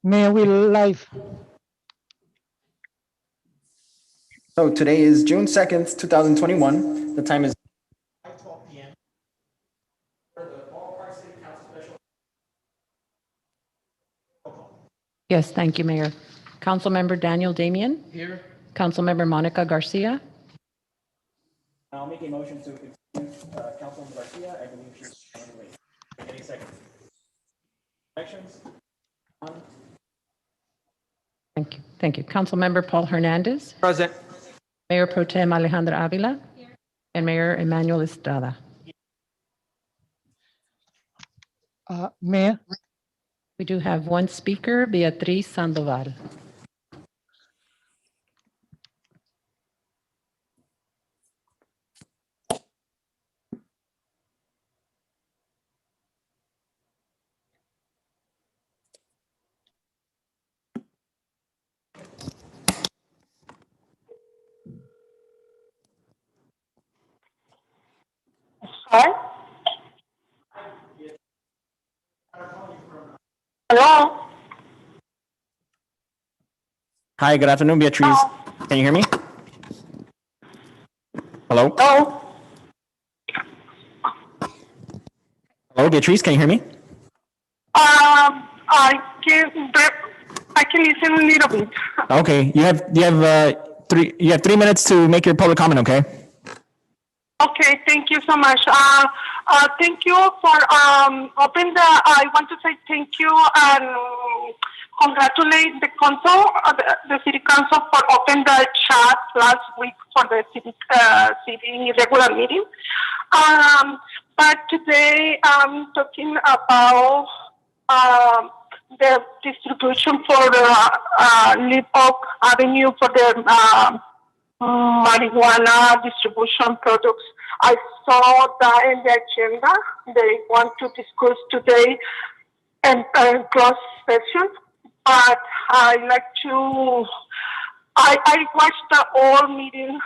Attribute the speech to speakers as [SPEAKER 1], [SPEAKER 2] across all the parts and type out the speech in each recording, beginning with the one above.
[SPEAKER 1] Mayor Will live.
[SPEAKER 2] So today is June 2nd, 2021. The time is 5:12 p.m.
[SPEAKER 3] Yes, thank you, Mayor. Councilmember Daniel Damian.
[SPEAKER 2] Here.
[SPEAKER 3] Councilmember Monica Garcia.
[SPEAKER 2] I'll make a motion to excuse Councilwoman Garcia. I believe she's on the way. Any second. Corrections? None?
[SPEAKER 3] Thank you. Thank you. Councilmember Paul Hernandez.
[SPEAKER 4] Present.
[SPEAKER 3] Mayor Pro Tem Alejandra Avila. And Mayor Emmanuel Estrada.
[SPEAKER 1] Mayor,
[SPEAKER 3] We do have one speaker, Beatriz Sandoval.
[SPEAKER 5] Hi. Hello.
[SPEAKER 2] Hi, good afternoon, Beatriz. Can you hear me? Hello?
[SPEAKER 5] Hello.
[SPEAKER 2] Hello, Beatriz, can you hear me?
[SPEAKER 5] I can listen a little bit.
[SPEAKER 2] Okay, you have 3 minutes to make your public comment, okay?
[SPEAKER 5] Okay, thank you so much. Thank you for opening the. I want to say thank you and congratulate the council, the city council, for opening the chat last week for the city regular meeting. But today I'm talking about the distribution for the Live Oak Avenue for the marijuana distribution products. I saw that in the agenda. They want to discuss today in closed session, but I like to. I watched the whole meeting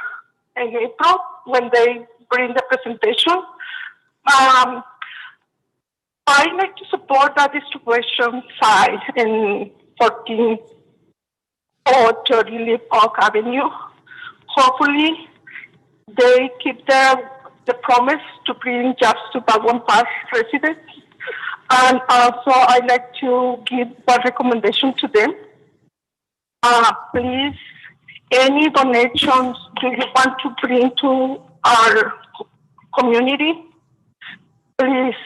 [SPEAKER 5] in April when they bring the presentation. I like to support that distribution side in 14 or 30 Live Oak Avenue. Hopefully, they keep the promise to bring jobs to Baldwin Park residents. And also, I'd like to give one recommendation to them. Please, any donations do you want to bring to our community, please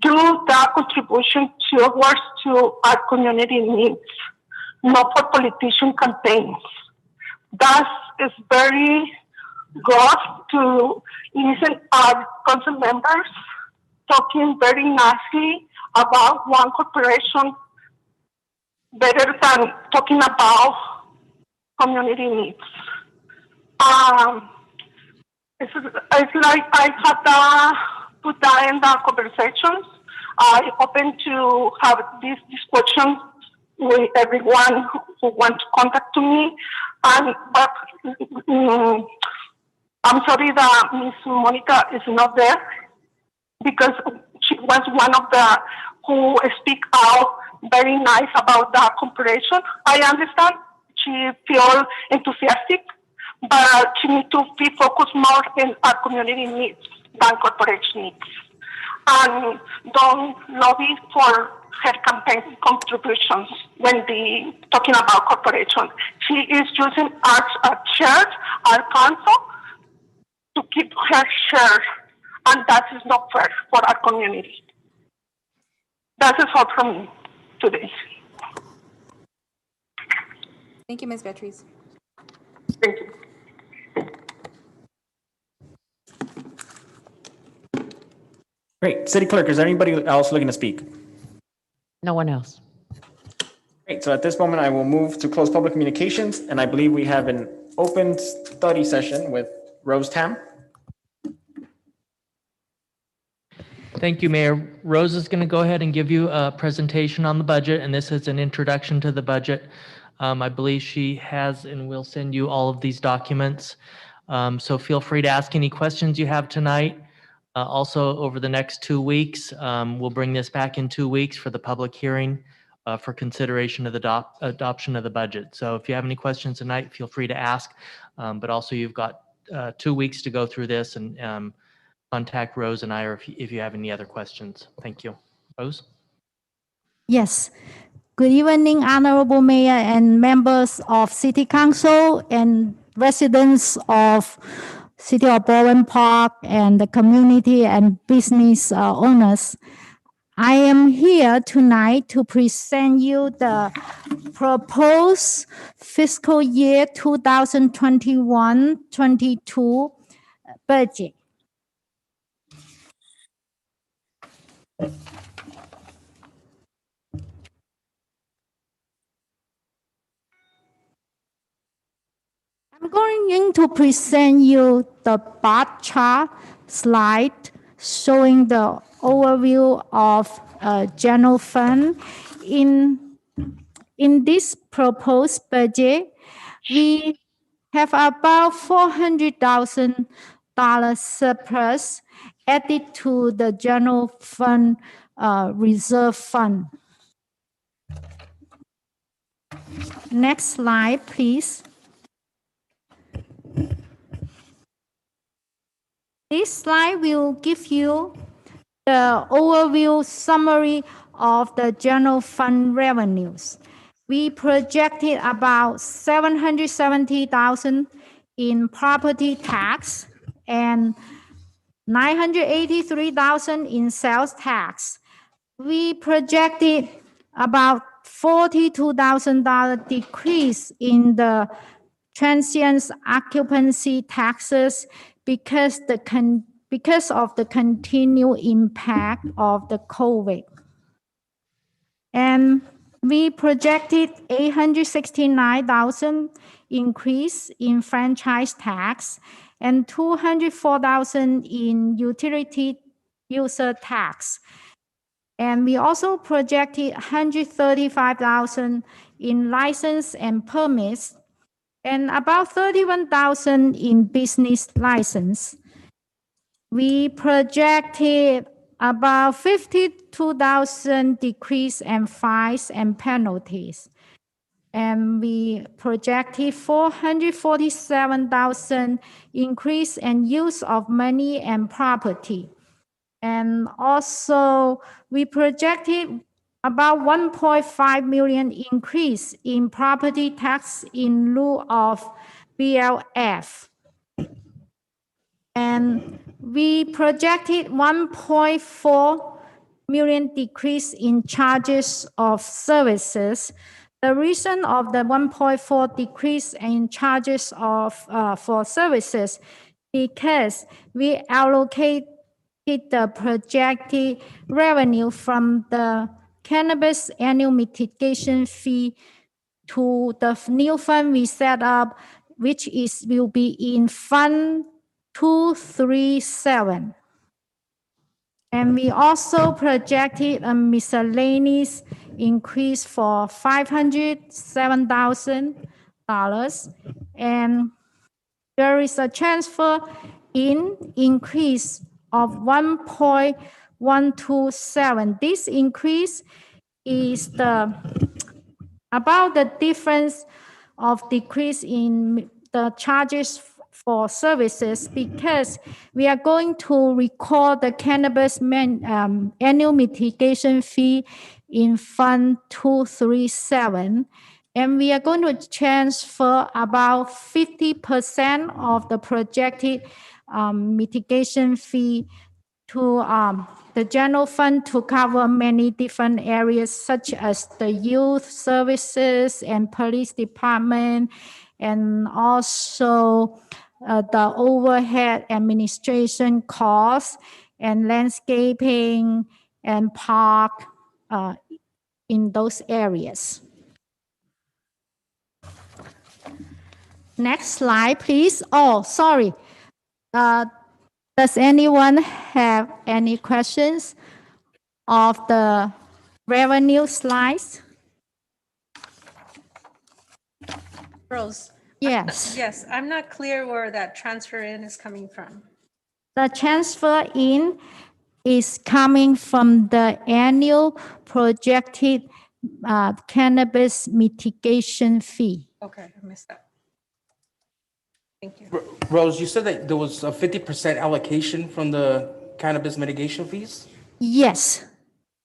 [SPEAKER 5] do that contribution towards to our community needs, not for politician campaigns. That is very good to listen our council members talking very nicely about one corporation better than talking about community needs. It's like I had put that in the conversations. I open to have this discussion with everyone who wants to contact to me. But I'm sorry that Miss Monica is not there because she was one of the who speak out very nice about the corporation. I understand she feels enthusiastic, but she needs to be focused more in our community needs than corporation needs. And don't lobby for her campaign contributions when talking about corporation. She is using us as church, our council, to keep her share, and that is not fair for our community. That is all from me today.
[SPEAKER 6] Thank you, Ms. Beatriz.
[SPEAKER 5] Thank you.
[SPEAKER 2] Great. City Clerk, is there anybody else looking to speak?
[SPEAKER 3] No one else.
[SPEAKER 2] Great. So at this moment, I will move to close public communications, and I believe we have an open study session with Rose Tam.
[SPEAKER 4] Thank you, Mayor. Rose is going to go ahead and give you a presentation on the budget, and this is an introduction to the budget. I believe she has and will send you all of these documents. So feel free to ask any questions you have tonight. Also, over the next 2 weeks, we'll bring this back in 2 weeks for the public hearing for consideration of the adoption of the budget. So if you have any questions tonight, feel free to ask. But also, you've got 2 weeks to go through this and contact Rose and I or if you have any other questions. Thank you. Rose?
[SPEAKER 7] Yes. Good evening, Honorable Mayor and members of City Council and residents of City of Bowen Park and the community and business owners. I am here tonight to present you the proposed fiscal year 2021-22 budget. I'm going to present you the bar chart slide showing the overview of general fund. In this proposed budget, we have about $400,000 surplus added to the general fund reserve fund. Next slide, please. This slide will give you the overview summary of the general fund revenues. We projected about $770,000 in property tax and $983,000 in sales tax. We projected about $42,000 decrease in the transient occupancy taxes because of the continued impact of the COVID. And we projected $869,000 increase in franchise tax and $204,000 in utility user tax. And we also projected $135,000 in license and permits and about $31,000 in business license. We projected about $52,000 decrease in fines and penalties. And we projected $447,000 increase in use of money and property. And also we projected about $1.5 million increase in property tax in lieu of BLF. And we projected $1.4 million decrease in charges of services. The reason of the 1.4 decrease in charges of for services because we allocated the projected revenue from the cannabis annual mitigation fee to the new fund we set up, which will be in Fund 237. And we also projected a miscellaneous increase for $507,000. And there is a transfer increase of 1.127. This increase is about the difference of decrease in the charges for services because we are going to record the cannabis annual mitigation fee in Fund 237. And we are going to transfer about 50% of the projected mitigation fee to the general fund to cover many different areas such as the youth services and police department and also the overhead administration costs and landscaping and park in those areas. Next slide, please. Oh, sorry. Does anyone have any questions of the revenue slides?
[SPEAKER 8] Rose?
[SPEAKER 7] Yes.
[SPEAKER 8] Yes, I'm not clear where that transfer in is coming from.
[SPEAKER 7] The transfer in is coming from the annual projected cannabis mitigation fee.
[SPEAKER 6] Okay, I missed that. Thank you.
[SPEAKER 8] Rose, you said that there was a 50% allocation from the cannabis mitigation fees?
[SPEAKER 7] Yes.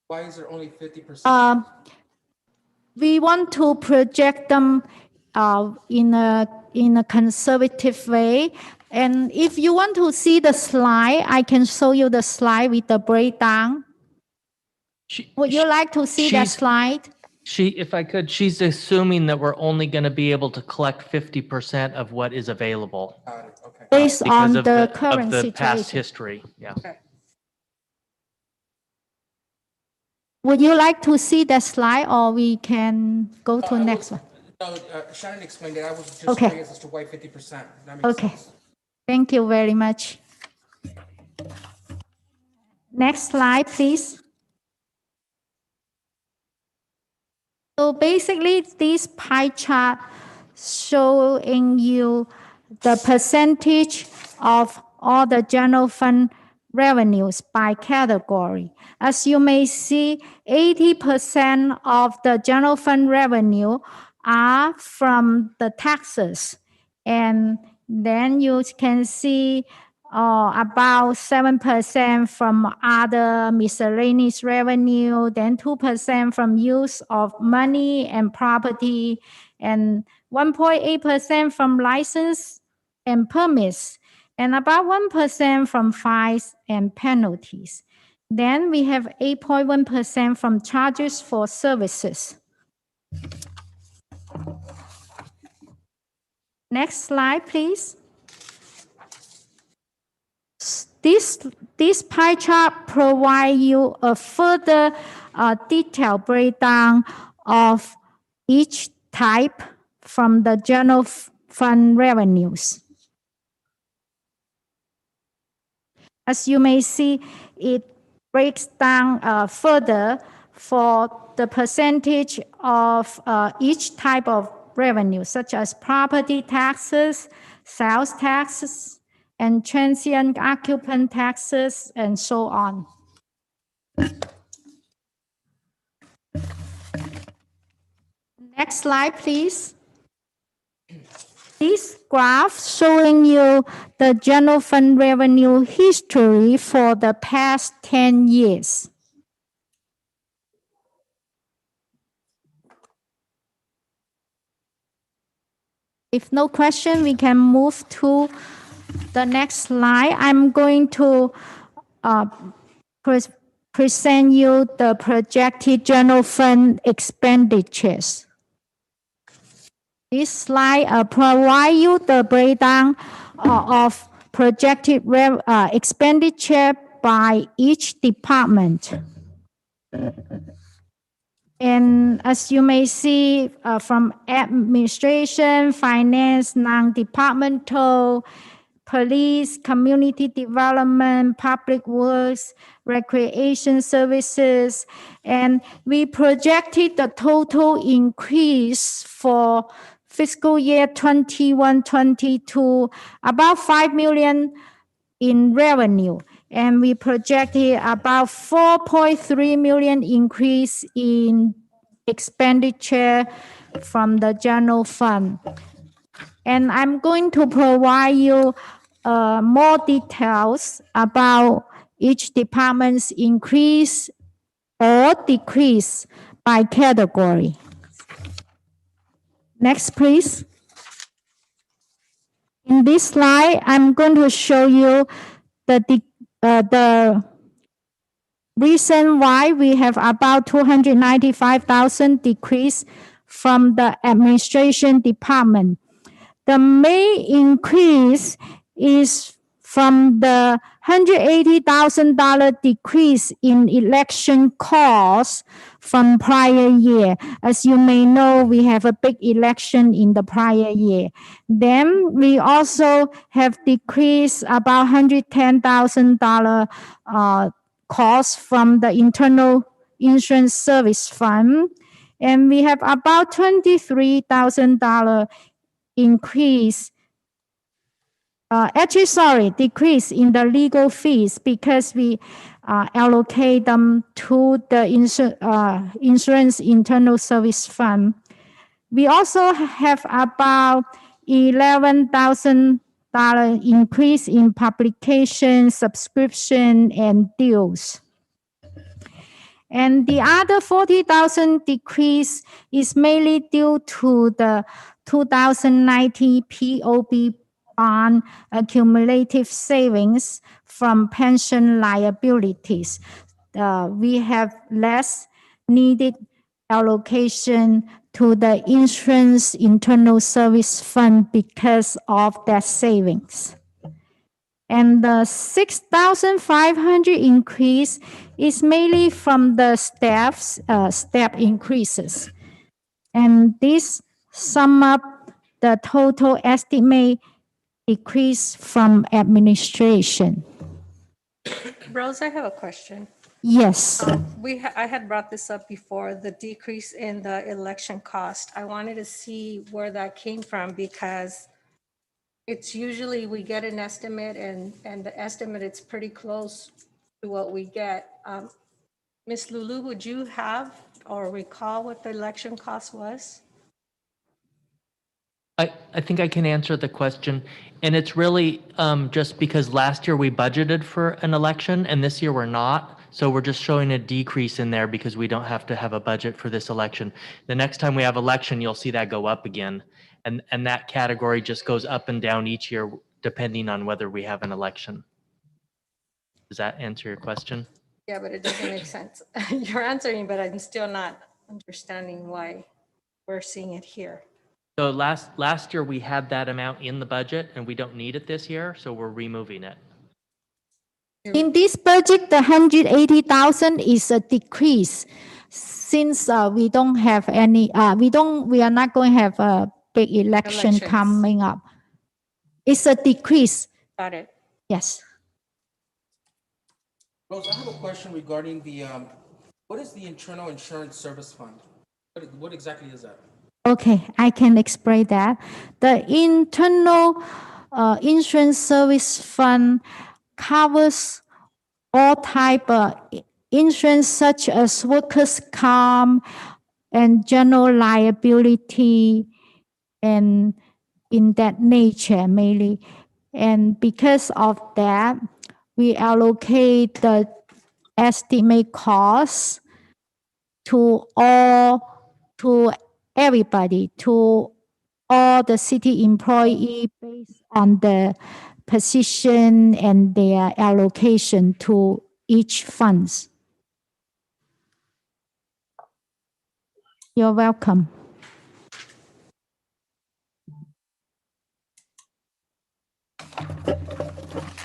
[SPEAKER 8] Why is there only 50%?
[SPEAKER 7] We want to project them in a conservative way. And if you want to see the slide, I can show you the slide with the breakdown. Would you like to see that
[SPEAKER 4] she's-
[SPEAKER 7] slide?
[SPEAKER 4] If I could, she's assuming that we're only going to be able to collect 50% of what is available
[SPEAKER 8] Got it, okay.
[SPEAKER 7] Based
[SPEAKER 4] because
[SPEAKER 7] on
[SPEAKER 4] of
[SPEAKER 7] the current
[SPEAKER 4] of the past
[SPEAKER 7] situation.
[SPEAKER 4] history. Yeah.
[SPEAKER 7] Would you like to see that slide, or we can go to next one?
[SPEAKER 8] No, Shannon explained it. I was just
[SPEAKER 7] Okay.
[SPEAKER 8] curious as to why 50%. That makes
[SPEAKER 7] Okay.
[SPEAKER 8] sense.
[SPEAKER 7] Thank you very much. Next slide, please. So basically, this pie chart showing you the percentage of all the general fund revenues by category. As you may see, 80% of the general fund revenue are from the taxes. And then you can see about 7% from other miscellaneous revenue, then 2% from use of money and property, and 1.8% from license and permits, and about 1% from fines and penalties. Then we have 8.1% from charges for services. Next slide, please. This pie chart provides you a further detailed breakdown of each type from the general fund revenues. As you may see, it breaks down further for the percentage of each type of revenue, such as property taxes, sales taxes, and transient occupant taxes, and so on. Next slide, please. This graph showing you the general fund revenue history for the past 10 years. If no question, we can move to the next slide. I'm going to present you the projected general fund expenditures. This slide provides you the breakdown of projected expenditure by each department. And as you may see from administration, finance, non-departmental, police, community development, public works, recreation services, and we projected the total increase for fiscal year 21-22 about 5 million in revenue, and we projected about 4.3 million increase in expenditure from the general fund. And I'm going to provide you more details about each department's increase or decrease by category. Next, please. In this slide, I'm going to show you the reason why we have about 295,000 decrease from the administration department. The main increase is from the $180,000 decrease in election costs from prior year. As you may know, we have a big election in the prior year. Then we also have decreased about $110,000 costs from the internal insurance service fund. And we have about $23,000 increase actually, sorry, decrease in the legal fees because we allocate them to the insurance internal service fund. We also have about $11,000 increase in publication, subscription, and deals. And the other 40,000 decrease is mainly due to the 2019 POB bond accumulative savings from pension liabilities. We have less needed allocation to the insurance internal service fund because of that savings. And the 6,500 increase is mainly from the staff increases. And this sum up the total estimate decrease from administration.
[SPEAKER 6] Rose, I have a question.
[SPEAKER 7] Yes.
[SPEAKER 6] I had brought this up before, the decrease in the election cost. I wanted to see where that came from because it's usually we get an estimate and the estimate, it's pretty close to what we get. Ms. Lulu, would you have or recall what the election cost was?
[SPEAKER 4] I think I can answer the question. And it's really just because last year we budgeted for an election and this year we're not. So we're just showing a decrease in there because we don't have to have a budget for this election. The next time we have election, you'll see that go up again. And that category just goes up and down each year depending on whether we have an election. Does that answer your question?
[SPEAKER 6] Yeah, but it doesn't make sense. You're answering, but I'm still not understanding why we're seeing it here.
[SPEAKER 4] So last year we had that amount in the budget and we don't need it this year, so we're removing it.
[SPEAKER 7] In this budget, the 180,000 is a decrease since we don't have any, we are not going to have a big election
[SPEAKER 6] Elections.
[SPEAKER 7] coming up. It's a decrease.
[SPEAKER 6] Got it.
[SPEAKER 7] Yes.
[SPEAKER 8] Rose, I have a question regarding the, what is the Internal Insurance Service Fund? What exactly is that?
[SPEAKER 7] Okay, I can explain that. The internal insurance service fund covers all type of insurance such as workers' comp and general liability and in that nature mainly. And because of that, we allocate the estimate costs to everybody, to all the city employee based on the position and their allocation to each funds. You're welcome.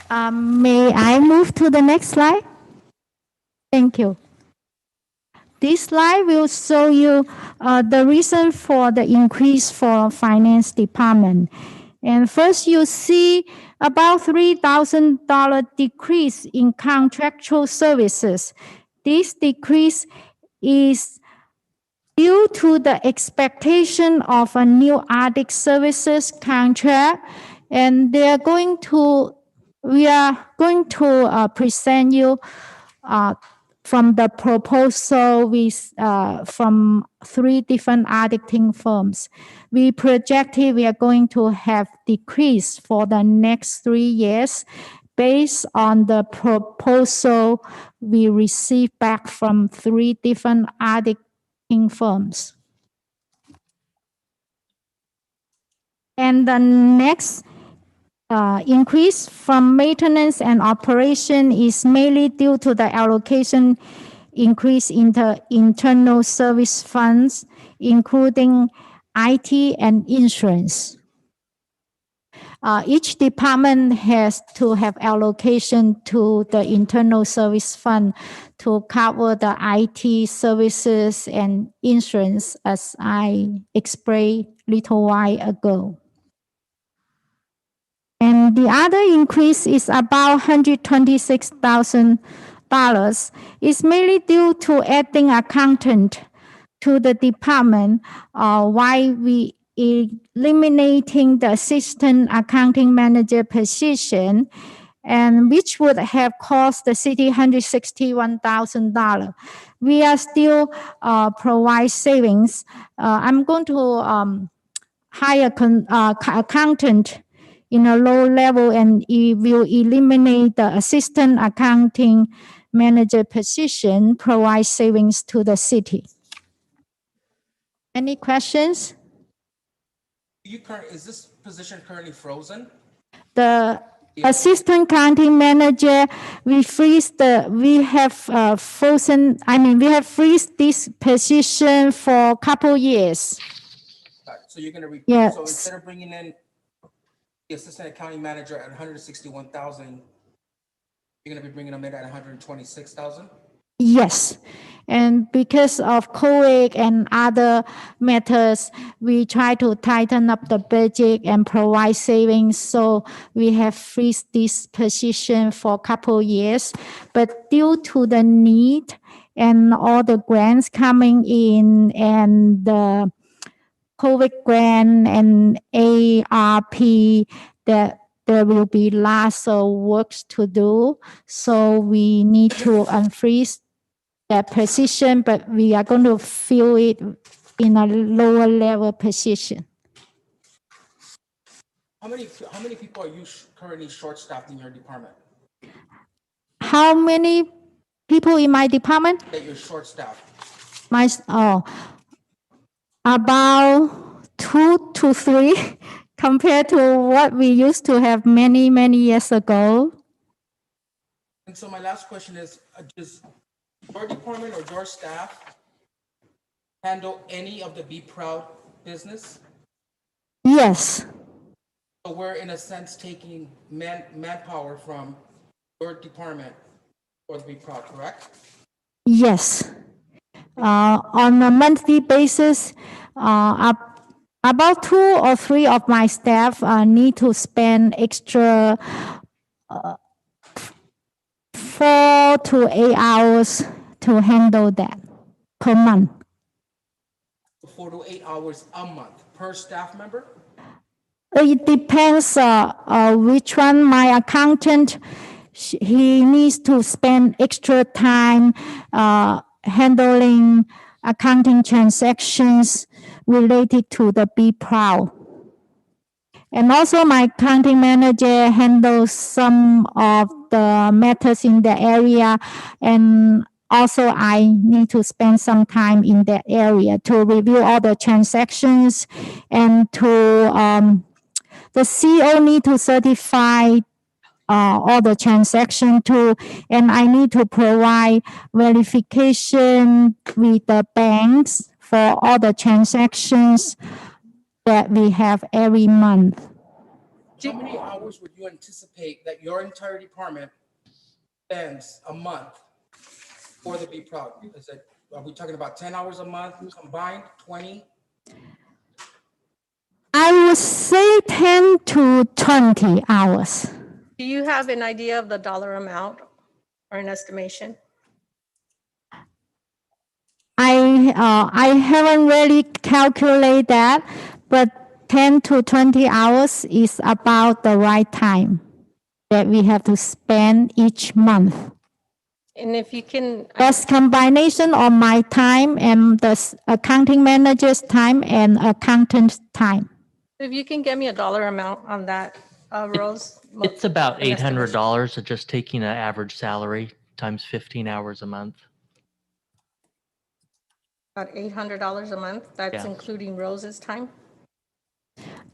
[SPEAKER 7] May I move to the next slide? Thank you. This slide will show you the reason for the increase for finance department. And first you see about $3,000 decrease in contractual services. This decrease is due to the expectation of a new audit services contract, and we are going to present you from the proposal with from 3 different auditing firms. We projected we are going to have decrease for the next 3 years based on the proposal we received back from 3 different auditing firms. And the next increase from maintenance and operation is mainly due to the allocation increase in the internal service funds, including IT and insurance. Each department has to have allocation to the internal service fund to cover the IT services and insurance, as I explained a little while ago. And the other increase is about $126,000. It's mainly due to adding accountant to the department while we eliminating the assistant accounting manager position, and which would have cost the city $161,000. We are still provide savings. I'm going to hire accountant in a low level, and it will eliminate the assistant accounting manager position, provide savings to the city. Any questions?
[SPEAKER 8] Is this position currently frozen?
[SPEAKER 7] The assistant accounting manager, we have frozen, we have freezed this position for a couple years.
[SPEAKER 8] So you're gonna,
[SPEAKER 7] Yes.
[SPEAKER 8] so instead of bringing in the assistant accounting manager at 161,000, you're gonna be bringing them in at 126,000?
[SPEAKER 7] Yes, and because of COVID and other matters, we try to tighten up the budget and provide savings. So we have freezed this position for a couple years, but due to the need and all the grants coming in and the COVID grant and ARP, that there will be lots of works to do. So we need to unfreeze that position, but we are going to fill it in a lower level position.
[SPEAKER 8] How many people are you currently short-staffed in your department?
[SPEAKER 7] How many people in my department?
[SPEAKER 8] That you're short-staffed?
[SPEAKER 7] About 2 to 3 compared to what we used to have many years ago.
[SPEAKER 8] And so my last question is, does your department or your staff handle any of the Be Proud business?
[SPEAKER 7] Yes,
[SPEAKER 8] So we're in a sense taking manpower from your department for the Be Proud, correct?
[SPEAKER 7] yes. On a monthly basis, about 2 or 3 of my staff need to spend extra 4 to 8 hours to handle that per month.
[SPEAKER 8] 4 to 8 hours a month per staff member?
[SPEAKER 7] It depends which one. My accountant, he needs to spend extra time handling accounting transactions related to the Be Proud. And also my accounting manager handles some of the matters in the area, and also I need to spend some time in that area to review all the transactions, and to the CEO need to certify all the transaction too, and I need to provide verification with the banks for all the transactions that we have every month.
[SPEAKER 8] How many hours would you anticipate that your entire department spends a month for the Be Proud? Are we talking about 10 hours a month combined, 20?
[SPEAKER 7] I would say 10 to 20 hours.
[SPEAKER 6] Do you have an idea of the dollar amount or an estimation?
[SPEAKER 7] I haven't really calculated that, but 10 to 20 hours is about the right time that we have to spend each month.
[SPEAKER 6] And if you can,
[SPEAKER 7] That's combination of my time and the accounting manager's time and accountant's time.
[SPEAKER 6] if you can get me a dollar amount on that, Rose.
[SPEAKER 4] It's about
[SPEAKER 6] an estimation.
[SPEAKER 4] $800 of just taking an average salary times 15 hours a month.
[SPEAKER 6] About $800 a month. That's
[SPEAKER 4] Yeah.
[SPEAKER 6] including Rose's time.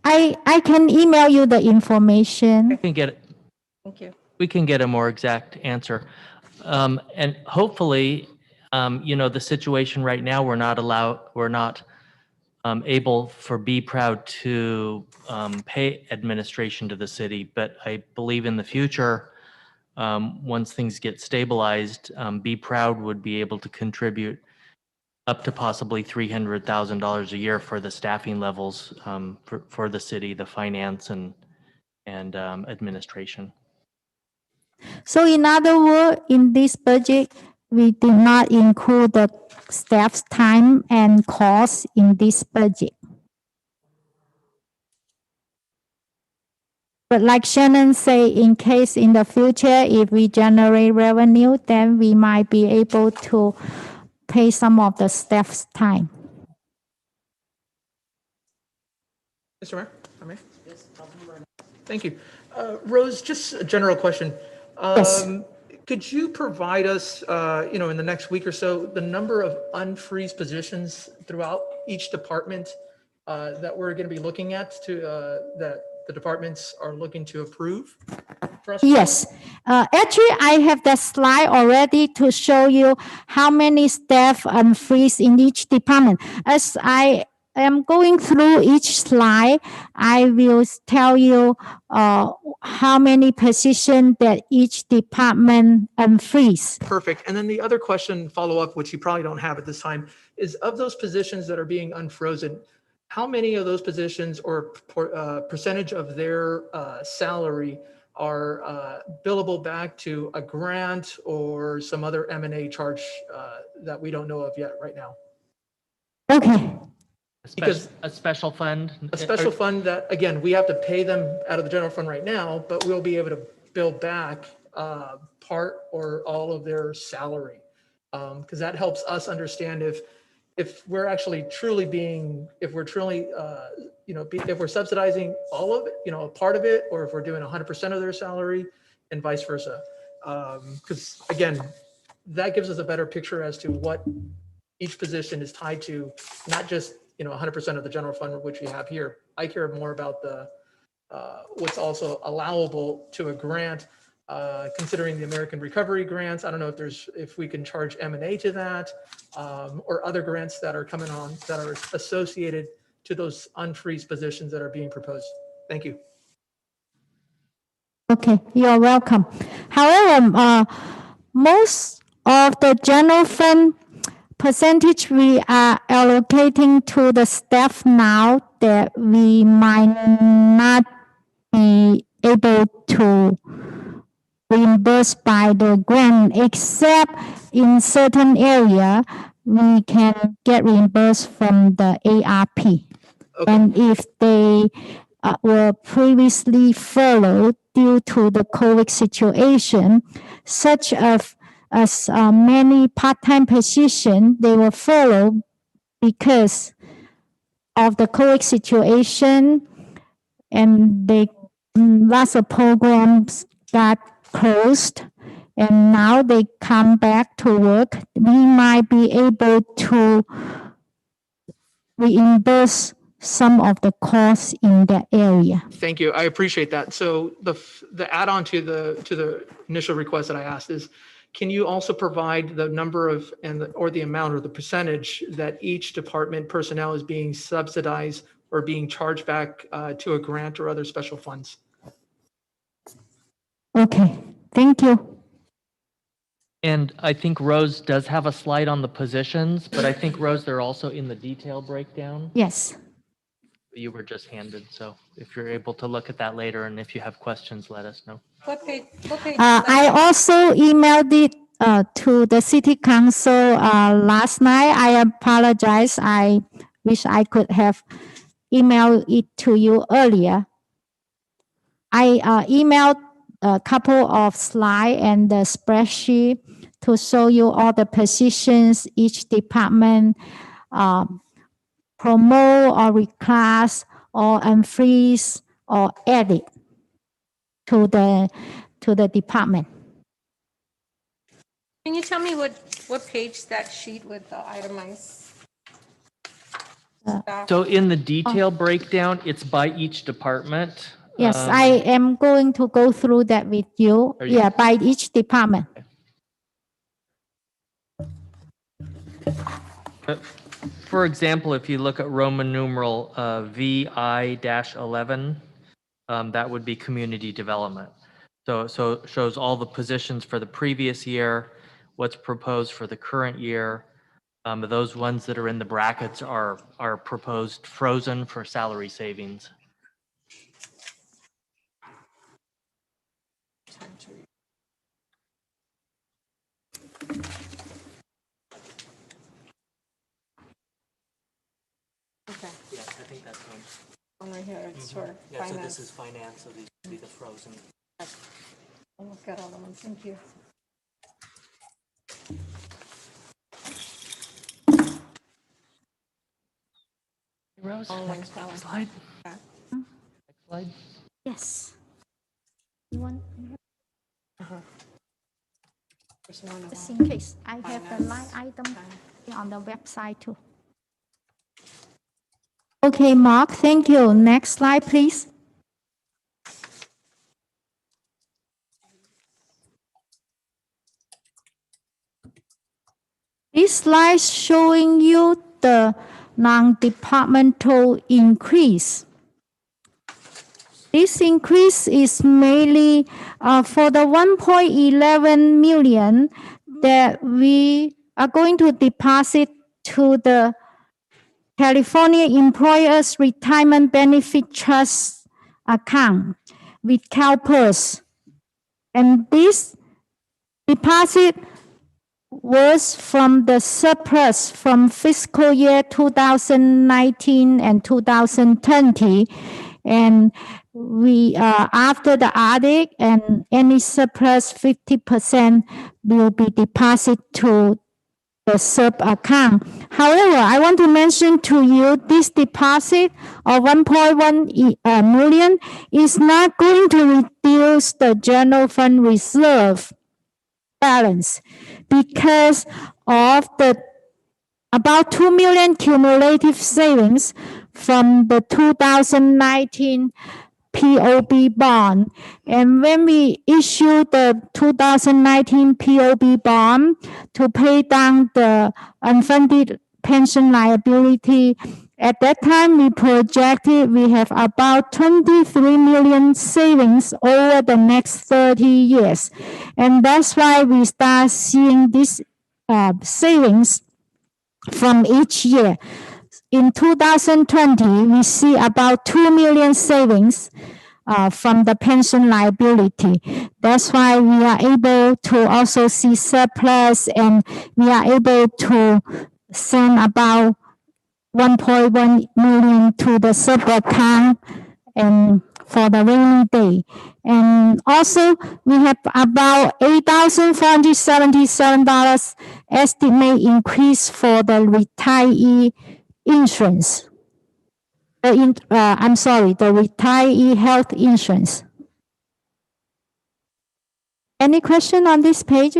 [SPEAKER 7] I can email you the information.
[SPEAKER 4] We can get
[SPEAKER 6] Thank you.
[SPEAKER 4] a more exact answer. And hopefully, the situation right now, we're not able for Be Proud to pay administration to the city. But I believe in the future, once things get stabilized, Be Proud would be able to contribute up to possibly $300,000 a year for the staffing levels for the city, the finance and administration.
[SPEAKER 7] So in other words, in this budget, we did not include the staff's time and cost in this budget. But like Shannon say, in case in the future, if we generate revenue, then we might be able to pay some of the staff's time.
[SPEAKER 9] Mr. Mayor, if I may? Thank you. Rose, just a general question.
[SPEAKER 7] Yes.
[SPEAKER 9] Could you provide us, in the next week or so, the number of unfreeze positions throughout each department that we're going to be looking at that the departments are looking to approve? For us?
[SPEAKER 7] Yes. Actually, I have the slide already to show you how many staff unfreeze in each department. As I am going through each slide, I will tell you how many positions that each department unfreeze.
[SPEAKER 9] Perfect. And then the other question, follow up, which you probably don't have at this time, is of those positions that are being unfrozen, how many of those positions or percentage of their salary are billable back to a grant or some other M&A charge that we don't know of yet right now?
[SPEAKER 7] Okay.
[SPEAKER 9] Because-
[SPEAKER 4] A special fund?
[SPEAKER 9] A special fund that, again, we have to pay them out of the general fund right now, but we'll be able to bill back part or all of their salary. Because that helps us understand if we're actually truly being, if we're truly, if we're subsidizing all of it, a part of it, or if we're doing 100% of their salary and vice versa. Because again, that gives us a better picture as to what each position is tied to, not just 100% of the general fund, which we have here. I care more about the what's also allowable to a grant, considering the American Recovery grants. I don't know if we can charge M&A to that, or other grants that are coming on that are associated to those unfreeze positions that are being proposed. Thank you.
[SPEAKER 7] Okay, you're welcome. However, most of the general fund percentage we are allocating to the staff now that we might not be able to reimburse by the grant, except in certain area we can get reimbursed from the ARP.
[SPEAKER 9] Okay.
[SPEAKER 7] And if they were previously furloughed due to the COVID situation, such as many part-time positions, they were furloughed because of the COVID situation, and they lots of programs got closed, and now they come back to work. We might be able to reimburse some of the costs in that area.
[SPEAKER 9] Thank you. I appreciate that. So the add-on to the initial request that I asked is, can you also provide the number of or the amount or the percentage that each department personnel is being subsidized or being charged back to a grant or other special funds?
[SPEAKER 7] Okay, thank you.
[SPEAKER 4] And I think Rose does have a slide on the positions, but I think, Rose, they're also in the detail breakdown.
[SPEAKER 7] Yes.
[SPEAKER 4] You were just handed, so if you're able to look at that later, and if you have questions, let us know.
[SPEAKER 6] What page? What page?
[SPEAKER 7] I also emailed it to the city council last night. I apologize. I wish I could have emailed it to you earlier. I emailed a couple of slides and the spreadsheet to show you all the positions each department promote or reclass or unfreeze or edit to the department.
[SPEAKER 6] Can you tell me what page that sheet with the itemized stuff?
[SPEAKER 4] So in the detail breakdown, it's by each department.
[SPEAKER 7] Yes, I am going to go through that with you.
[SPEAKER 4] Are you-
[SPEAKER 7] Yeah, by each department.
[SPEAKER 4] For example, if you look at Roman numeral VI-11, that would be community development. So it shows all the positions for the previous year, what's proposed for the current year. Those ones that are in the brackets are proposed frozen for salary savings.
[SPEAKER 6] Okay,
[SPEAKER 4] Yeah, I think that's one.
[SPEAKER 6] one right here, it's for
[SPEAKER 4] Yeah, so this
[SPEAKER 6] finance.
[SPEAKER 4] is finance of these. See the frozen.
[SPEAKER 6] I'll look at all of them. Thank you.
[SPEAKER 4] Rose, next slide. Next slide.
[SPEAKER 7] Yes. You want, just in case, I have the line item on the website too. Okay, Mark, thank you. Next slide, please. This slide showing you the non-departmental increase. This increase is mainly for the 1.11 million that we are going to deposit to the California Employers Retirement Benefit Trust account with CalPERS. And this deposit was from the surplus from fiscal year 2019 and 2020. And we, after the audit and any surplus, 50% will be deposited to the sub account. However, I want to mention to you this deposit of 1.1 million is not going to reduce the general fund reserve balance because of the about 2 million cumulative savings from the 2019 POB bond. And when we issued the 2019 POB bond to pay down the unfunded pension liability, at that time we projected we have about 23 million savings over the next 30 years. And that's why we start seeing this savings from each year. In 2020, we see about 2 million savings from the pension liability. That's why we are able to also see surplus, and we are able to send about 1.1 million to the sub account and for the rainy day. And also we have about $8,477 estimate increase for the retiree insurance. The retiree health insurance. Any question on this page?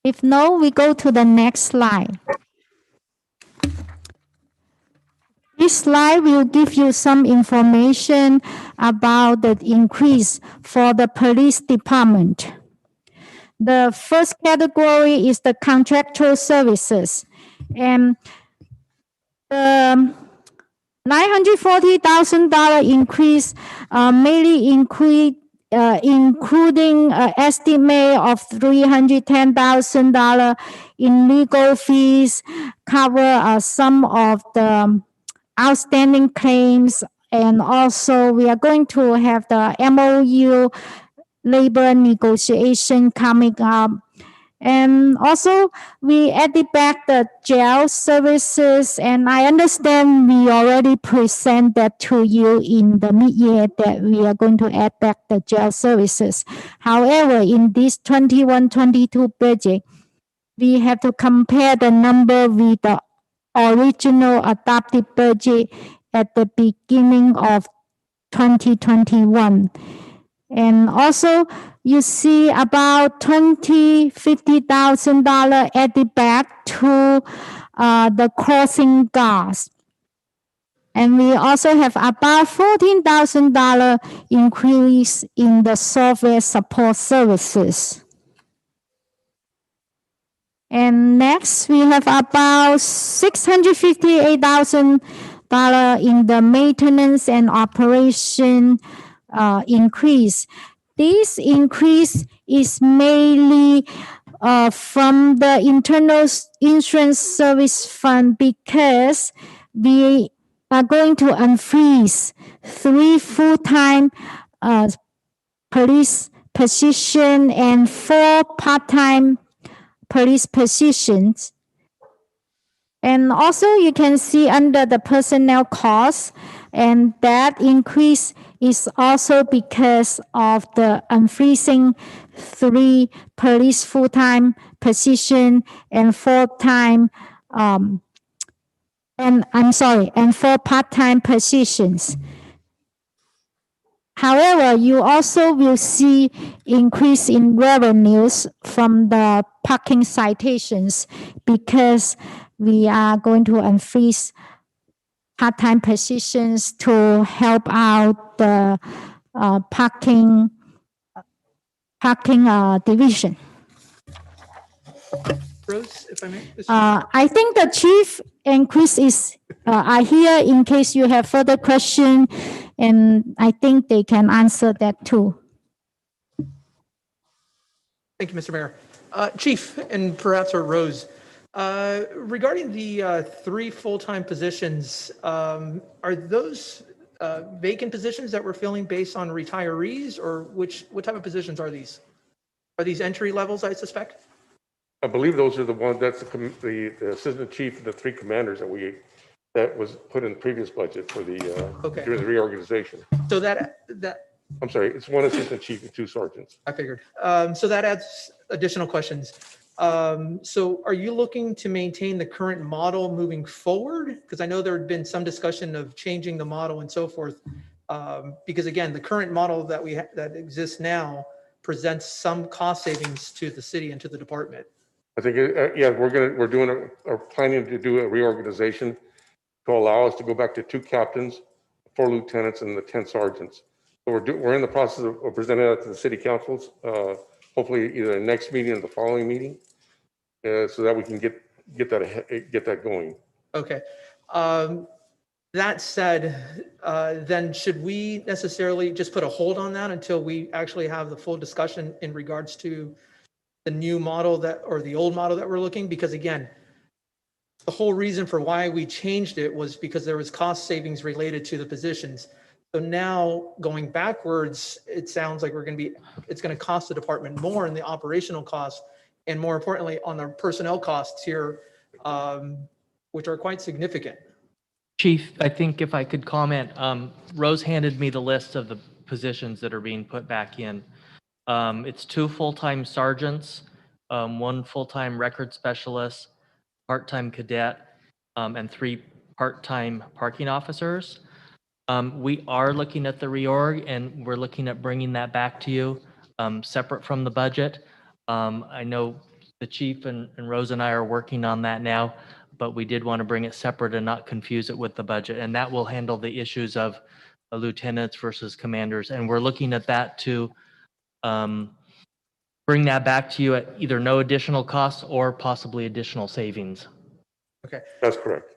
[SPEAKER 7] If no, we go to the next slide. This slide will give you some information about the increase for the police department. The first category is the contractual services. And the $940,000 increase mainly including an estimate of $310,000 in legal fees, cover some of the outstanding claims, and also we are going to have the MOU labor negotiation coming up. And also we added back the jail services, and I understand we already present that to you in the mid-year that we are going to add back the jail services. However, in this 21-22 budget, we have to compare the number with the original adopted budget at the beginning of 2021. And also you see about $50,000 added back to the crossing guards. And we also have about $14,000 increase in the software support services. And next, we have about $658,000 in the maintenance and operation increase. This increase is mainly from the internal insurance service fund because we are going to unfreeze 3 full-time police positions and 4 part-time police positions. And also you can see under the personnel costs, And that increase is also because of the unfreezing 3 police full-time position and full-time, and 4 part-time positions. However, you also will see increase in revenues from the parking citations because we are going to unfreeze part-time positions to help out the parking division.
[SPEAKER 9] Rose, if I may?
[SPEAKER 7] I think the chief increase is are here in case you have further question, and I think they can answer that too.
[SPEAKER 9] Thank you, Mr. Mayor. Chief, and perhaps or Rose, regarding the 3 full-time positions, are those vacant positions that we're filling based on retirees, or what type of positions are these? Are these entry levels, I suspect?
[SPEAKER 10] I believe those are the ones, that's the assistant chief and the 3 commanders that was put in the previous budget for the,
[SPEAKER 9] Okay.
[SPEAKER 10] during the reorganization.
[SPEAKER 9] So that
[SPEAKER 10] I'm sorry, it's 1 assistant chief and 2 sergeants.
[SPEAKER 9] I figured. So that adds additional questions. So are you looking to maintain the current model moving forward? Because I know there had been some discussion of changing the model and so forth. Because again, the current model that that exists now presents some cost savings to the city and to the department.
[SPEAKER 10] I think, yeah, we're planning to do a reorganization to allow us to go back to 2 captains, 4 lieutenants, and the 10 sergeants. So we're in the process of presenting that to the city councils, hopefully either the next meeting or the following meeting, so that we can get that going.
[SPEAKER 9] Okay. That said, then should we necessarily just put a hold on that until we actually have the full discussion in regards to the new model or the old model that we're looking? Because again, the whole reason for why we changed it was because there was cost savings related to the positions. So now going backwards, it sounds like it's going to cost the department more in the operational costs, and more importantly on the personnel costs here, which are quite significant.
[SPEAKER 4] Chief, I think if I could comment, Rose handed me the list of the positions that are being put back in. It's 2 full-time sergeants, 1 full-time record specialist, part-time cadet, and 3 part-time parking officers. We are looking at the reorg, and we're looking at bringing that back to you, separate from the budget. I know the chief and Rose and I are working on that now, but we did want to bring it separate and not confuse it with the budget. And that will handle the issues of lieutenants versus commanders. And we're looking at that to bring that back to you at either no additional costs or possibly additional savings.
[SPEAKER 9] Okay.
[SPEAKER 10] That's correct.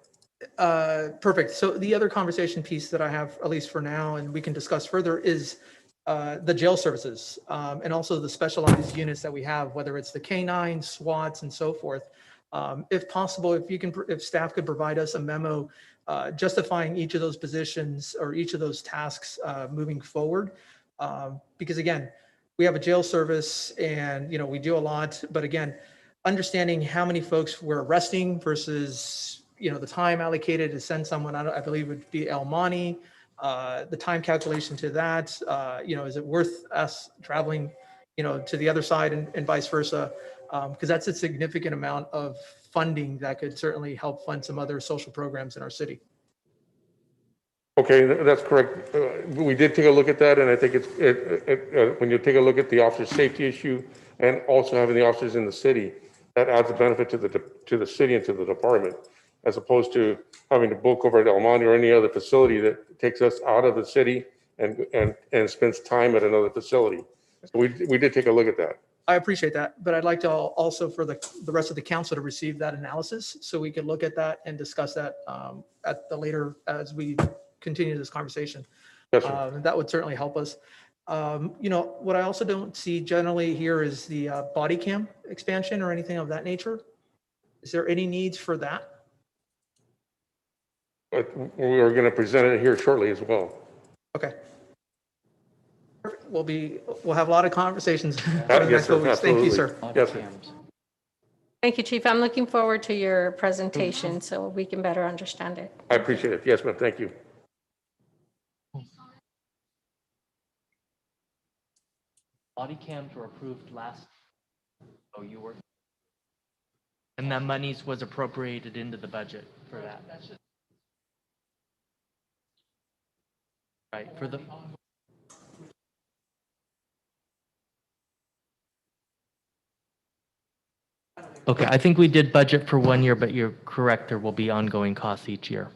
[SPEAKER 9] Perfect. So the other conversation piece that I have, at least for now, and we can discuss further, is the jail services and also the specialized units that we have, whether it's the K9, SWATs, and so forth. If possible, if staff could provide us a memo justifying each of those positions or each of those tasks moving forward, because again, we have a jail service, and we do a lot, but again, understanding how many folks we're arresting versus the time allocated to send someone, I believe it would be El Monte, the time calculation to that, is it worth us traveling, to the other side and vice versa? Because that's a significant amount of funding that could certainly help fund some other social programs in our city.
[SPEAKER 10] Okay, that's correct. We did take a look at that, and I think when you take a look at the officer safety issue and also having the officers in the city, that adds a benefit to the city and to the department, as opposed to having to book over at El Monte or any other facility that takes us out of the city and spends time at another facility. So we did take a look at that.
[SPEAKER 9] I appreciate that, but I'd like to also for the rest of the council to receive that analysis so we could look at that and discuss that at the later as we continue this conversation.
[SPEAKER 10] Yes, sir.
[SPEAKER 9] That would certainly help us. What I also don't see generally here is the body cam expansion or anything of that nature. Is there any needs for that?
[SPEAKER 10] But we are going to present it here shortly as well.
[SPEAKER 9] Okay. Perfect. We'll have a lot of conversations.
[SPEAKER 10] Yes, sir.
[SPEAKER 9] Thank you, sir.
[SPEAKER 10] Yes, sir.
[SPEAKER 6] Thank you, Chief. I'm looking forward to your presentation so we can better understand it.
[SPEAKER 10] I appreciate it. Yes, ma'am. Thank you.
[SPEAKER 4] Body cams were approved last, oh, you were. And that monies was appropriated into the budget for that. Right, for the. Okay, I think we did budget for 1 year, but you're correct, there will be ongoing costs each year.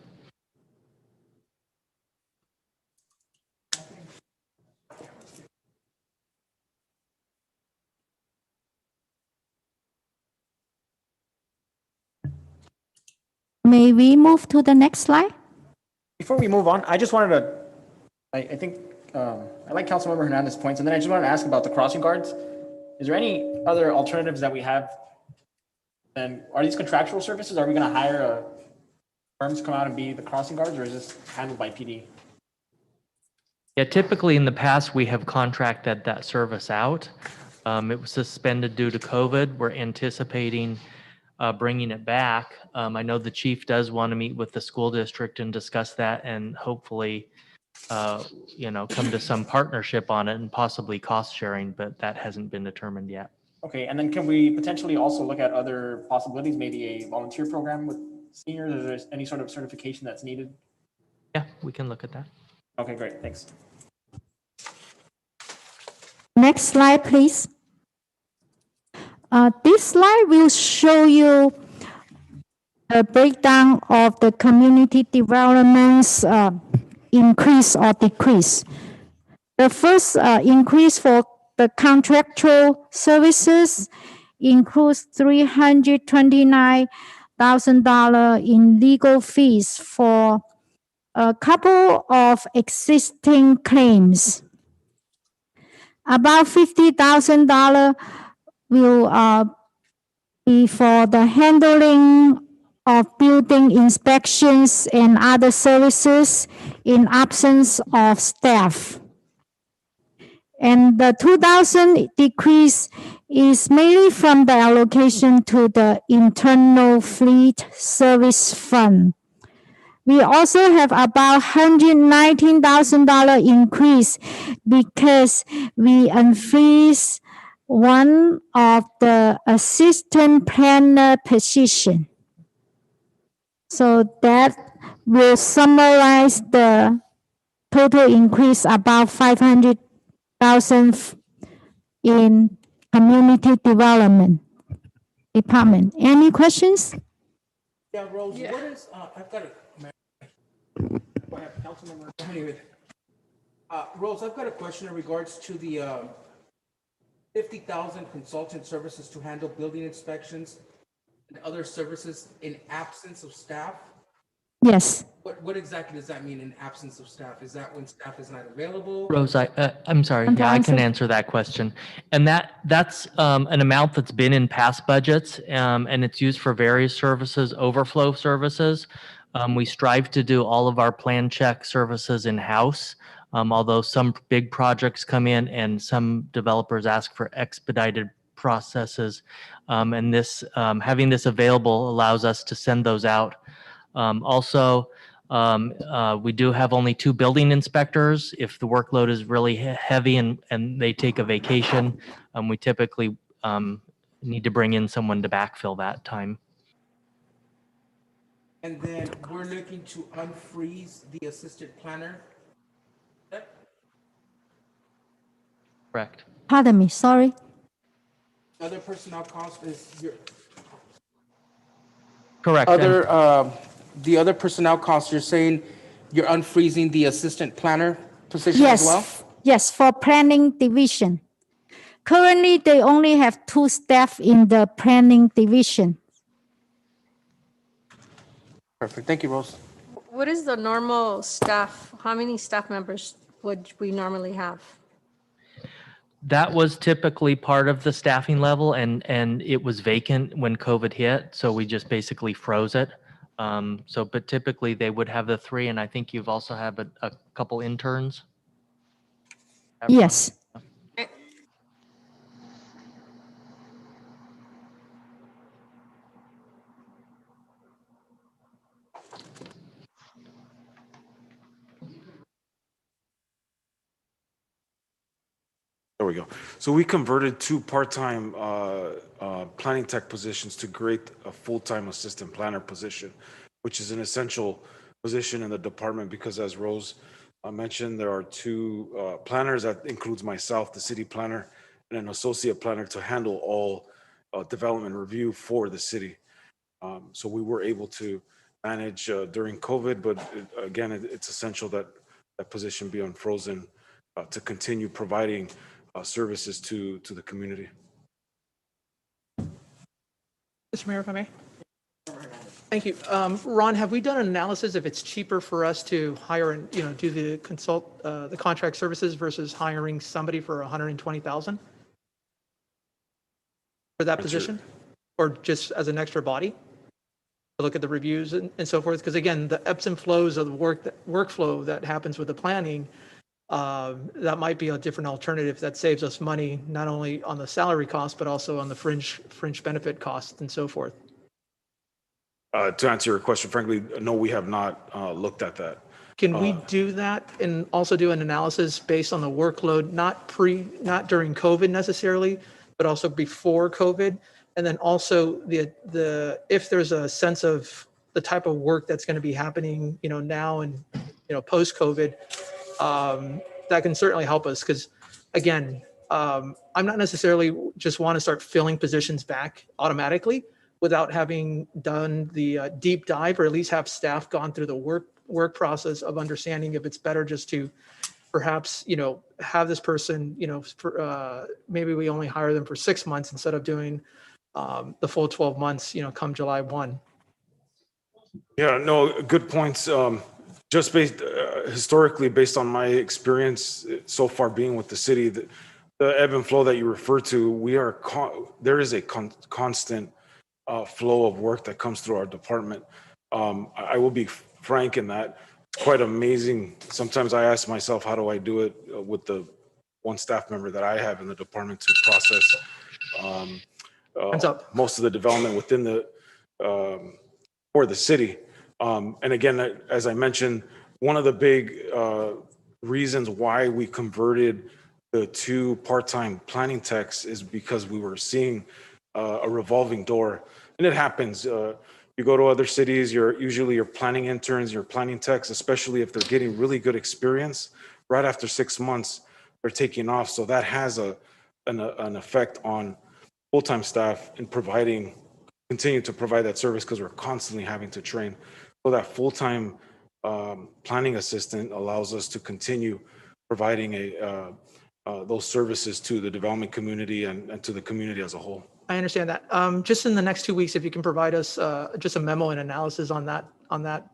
[SPEAKER 7] May we move to the next slide?
[SPEAKER 2] Before we move on, I just wanted to, I think, I like Councilmember Hernandez's points, and then I just wanted to ask about the crossing guards. Is there any other alternatives that we have? And are these contractual services? Are we going to hire firms to come out and be the crossing guards, or is this handled by PD?
[SPEAKER 4] Yeah, typically in the past, we have contracted that service out. It was suspended due to COVID. We're anticipating bringing it back. I know the chief does want to meet with the school district and discuss that and hopefully, come to some partnership on it and possibly cost sharing, but that hasn't been determined yet.
[SPEAKER 2] Okay, and then can we potentially also look at other possibilities, maybe a volunteer program with seniors? Is there any sort of certification that's needed?
[SPEAKER 4] Yeah, we can look at that.
[SPEAKER 2] Okay, great, thanks.
[SPEAKER 7] Next slide, please. This slide will show you a breakdown of the community development's increase or decrease. The first increase for the contractual services includes $329,000 in legal fees for a couple of existing claims. About $50,000 will be for the handling of building inspections and other services in absence of staff. And the 2,000 decrease is mainly from the allocation to the internal fleet service fund. We also have about $119,000 increase because we unfreeze one of the assistant planner position. So that will summarize the total increase about $500,000 in community development department. Any questions?
[SPEAKER 8] Yeah, Rose, what is, I've got a,
[SPEAKER 2] Go ahead, Councilmember.
[SPEAKER 8] anyway. Rose, I've got a question in regards to the 50,000 consultant services to handle building inspections and other services in absence of staff.
[SPEAKER 7] Yes.
[SPEAKER 8] What exactly does that mean in absence of staff? Is that when staff is not available?
[SPEAKER 4] Rose, I'm sorry.
[SPEAKER 7] Want to
[SPEAKER 4] Yeah, I can
[SPEAKER 7] answer?
[SPEAKER 4] answer that question. And that's an amount that's been in past budgets, and it's used for various services, overflow services. We strive to do all of our plan check services in-house, although some big projects come in and some developers ask for expedited processes. And this having this available allows us to send those out. Also, we do have only 2 building inspectors. If the workload is really heavy and they take a vacation, we typically need to bring in someone to backfill that time.
[SPEAKER 8] And then we're looking to unfreeze the assistant planner.
[SPEAKER 4] Correct.
[SPEAKER 7] Pardon me, sorry.
[SPEAKER 8] Other personnel cost is your
[SPEAKER 4] Correct. And-
[SPEAKER 8] the other personnel costs, you're saying you're unfreezing the assistant planner position as well?
[SPEAKER 7] Yes, for planning division. Currently, they only have 2 staff in the planning division.
[SPEAKER 8] Perfect. Thank you, Rose.
[SPEAKER 6] What is the normal staff? How many staff members would we normally have?
[SPEAKER 4] That was typically part of the staffing level, and it was vacant when COVID hit, so we just basically froze it. But typically they would have the 3, and I think you've also have a couple interns.
[SPEAKER 7] Yes.
[SPEAKER 11] we go. So we converted 2 part-time planning tech positions to create a full-time assistant planner position, which is an essential position in the department because, as Rose mentioned, there are 2 planners. That includes myself, the city planner, and an associate planner to handle all development review for the city. So we were able to manage during COVID, but again, it's essential that that position be unfrozen to continue providing services to the community.
[SPEAKER 9] Mr. Mayor, if I may. Thank you. Ron, have we done an analysis if it's cheaper for us to hire and, do the the contract services versus hiring somebody for 120,000 for that position? Or just as an extra body? To look at the reviews and so forth? Because again, the ebbs and flows of the workflow that happens with the planning, that might be a different alternative that saves us money, not only on the salary cost, but also on the fringe benefit costs and so forth.
[SPEAKER 11] To answer your question, frankly, no, we have not looked at that.
[SPEAKER 9] Can we do that and also do an analysis based on the workload, not during COVID necessarily, but also before COVID? And then also if there's a sense of the type of work that's going to be happening, now and, post COVID, that can certainly help us. Because again, I'm not necessarily just want to start filling positions back automatically without having done the deep dive, or at least have staff gone through the work process of understanding if it's better just to perhaps, have this person, maybe we only hire them for 6 months instead of doing the full 12 months, come July 1.
[SPEAKER 11] Yeah, no, good points. Just based historically, based on my experience so far being with the city, the ebb and flow that you refer to, there is a constant flow of work that comes through our department. I will be frank in that it's quite amazing. Sometimes I ask myself, how do I do it with the one staff member that I have in the department to process most of the development within for the city. And again, as I mentioned, one of the big reasons why we converted the 2 part-time planning techs is because we were seeing a revolving door. And it happens. You go to other cities, usually your planning interns, your planning techs, especially if they're getting really good experience, right after 6 months, they're taking off. So that has an effect on full-time staff in continue to provide that service, because we're constantly having to train. So that full-time planning assistant allows us to continue providing those services to the development community and to the community as a whole.
[SPEAKER 9] I understand that. Just in the next 2 weeks, if you can provide us just a memo and analysis on that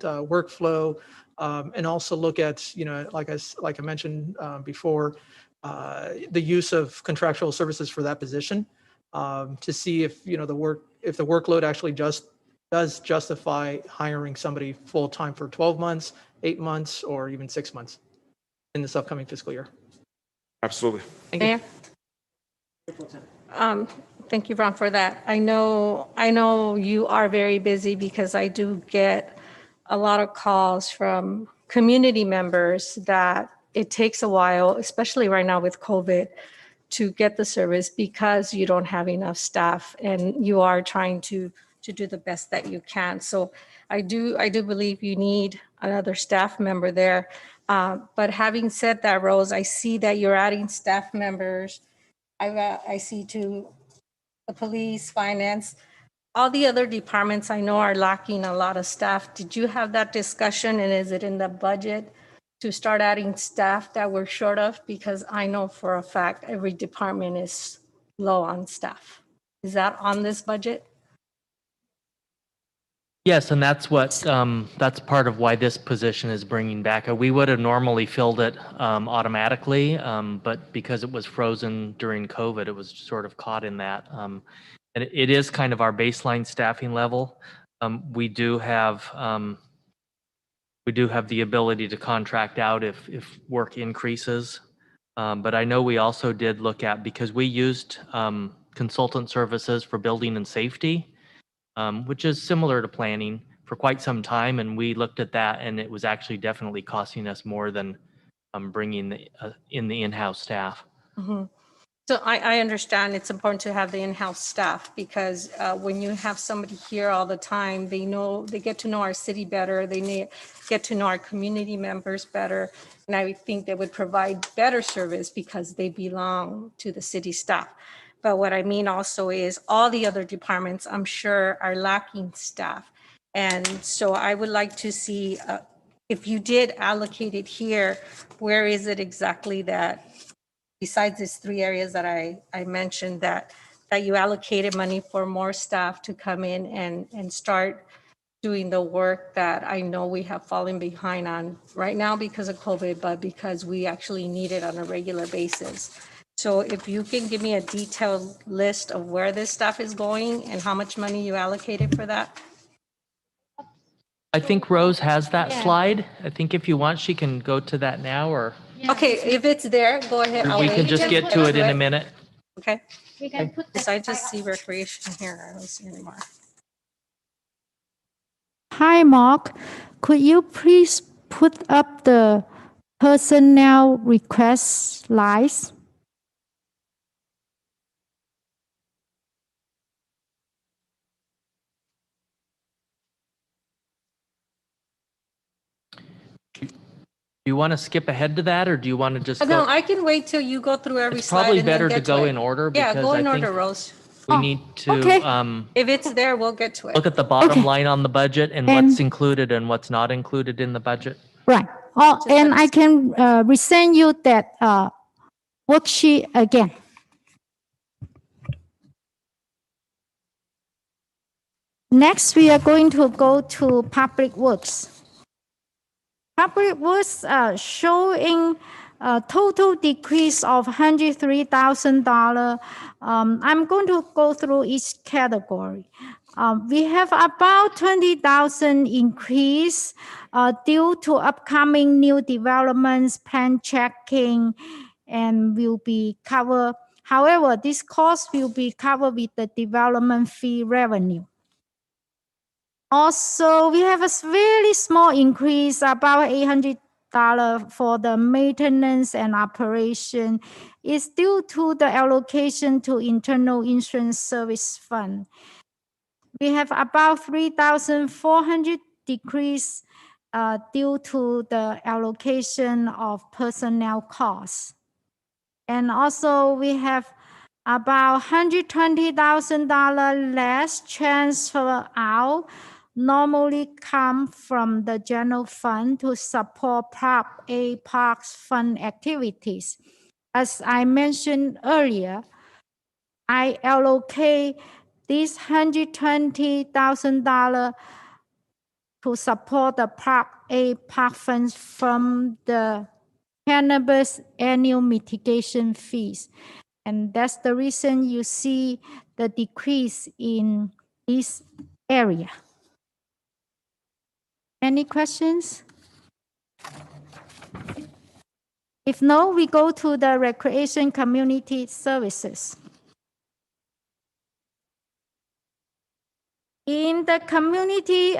[SPEAKER 9] workflow, and also look at, like I mentioned before, the use of contractual services for that position, to see if the workload actually does justify hiring somebody full time for 12 months, 8 months, or even 6 months in this upcoming fiscal year.
[SPEAKER 11] Absolutely.
[SPEAKER 9] Thank you.
[SPEAKER 6] Thank you, Ron, for that. I know you are very busy, because I do get a lot of calls from community members that it takes a while, especially right now with COVID, to get the service because you don't have enough staff and you are trying to do the best that you can. So I do believe you need another staff member there. But having said that, Rose, I see that you're adding staff members. I see to the police, finance, all the other departments I know are lacking a lot of staff. Did you have that discussion, and is it in the budget to start adding staff that we're short of? Because I know for a fact every department is low on staff. Is that on this budget?
[SPEAKER 4] Yes, and that's part of why this position is bringing back. We would have normally filled it automatically, but because it was frozen during COVID, it was sort of caught in that. And it is kind of our baseline staffing level. We do have the ability to contract out if work increases. But I know we also did look at, because we used consultant services for building and safety, which is similar to planning, for quite some time. And we looked at that, and it was actually definitely costing us more than bringing in the in-house staff.
[SPEAKER 6] Mm-hmm. So I understand it's important to have the in-house staff because when you have somebody here all the time, they get to know our city better, get to know our community members better. And I think they would provide better service because they belong to the city staff. But what I mean also is all the other departments, I'm sure, are lacking staff. And so I would like to see if you did allocate it here, where is it exactly that, besides these 3 areas that I mentioned, that you allocated money for more staff to come in and start doing the work that I know we have fallen behind on right now because of COVID, but because we actually need it on a regular basis. So if you can give me a detailed list of where this stuff is going and how much money you allocated for that.
[SPEAKER 4] I think Rose has that
[SPEAKER 7] Yeah.
[SPEAKER 4] slide. I think if you want, she can go to that now, or
[SPEAKER 6] Okay, if it's there, go ahead. I'll
[SPEAKER 4] we
[SPEAKER 6] wait.
[SPEAKER 4] can just get to it in a minute.
[SPEAKER 6] Okay,
[SPEAKER 7] We can put
[SPEAKER 6] because I just see recreation here. I don't see anymore.
[SPEAKER 7] Hi, Mark. Could you please put up the personnel request slides?
[SPEAKER 4] Do you want to skip ahead to that, or do you want to just
[SPEAKER 6] No,
[SPEAKER 4] go?
[SPEAKER 6] I can wait till you go through every
[SPEAKER 4] It's
[SPEAKER 6] slide.
[SPEAKER 4] probably
[SPEAKER 6] and then
[SPEAKER 4] better to
[SPEAKER 6] get
[SPEAKER 4] go
[SPEAKER 6] it.
[SPEAKER 4] in order
[SPEAKER 6] Yeah,
[SPEAKER 4] because
[SPEAKER 6] go
[SPEAKER 4] I
[SPEAKER 6] in order,
[SPEAKER 4] think
[SPEAKER 6] Rose.
[SPEAKER 4] we
[SPEAKER 7] Oh,
[SPEAKER 4] need
[SPEAKER 7] okay.
[SPEAKER 4] to
[SPEAKER 6] If it's there, we'll get to it.
[SPEAKER 4] look at the bottom
[SPEAKER 7] Okay.
[SPEAKER 4] line on the budget and
[SPEAKER 7] And-
[SPEAKER 4] what's included and what's not included in the budget.
[SPEAKER 7] Right. Oh, and I can resend you that worksheet again. Next, we are going to go to Public Works. Public Works showing a total decrease of $103,000. I'm going to go through each category. We have about 20,000 increase due to upcoming new developments, plan checking, and will be covered. However, this cost will be covered with the development fee revenue. Also, we have a very small increase, about $800 for the maintenance and operation. It's due to the allocation to internal insurance service fund. We have about 3,400 decrease due to the allocation of personnel costs. And also we have about $120,000 less transfer out normally come from the general fund to support Prop A Parks Fund activities. As I mentioned earlier, I allocate this $120,000 to support the Prop A Park Funds from the cannabis annual mitigation fees. And that's the reason you see the decrease in this area. Any questions? If no, we go to the recreation community services. In the community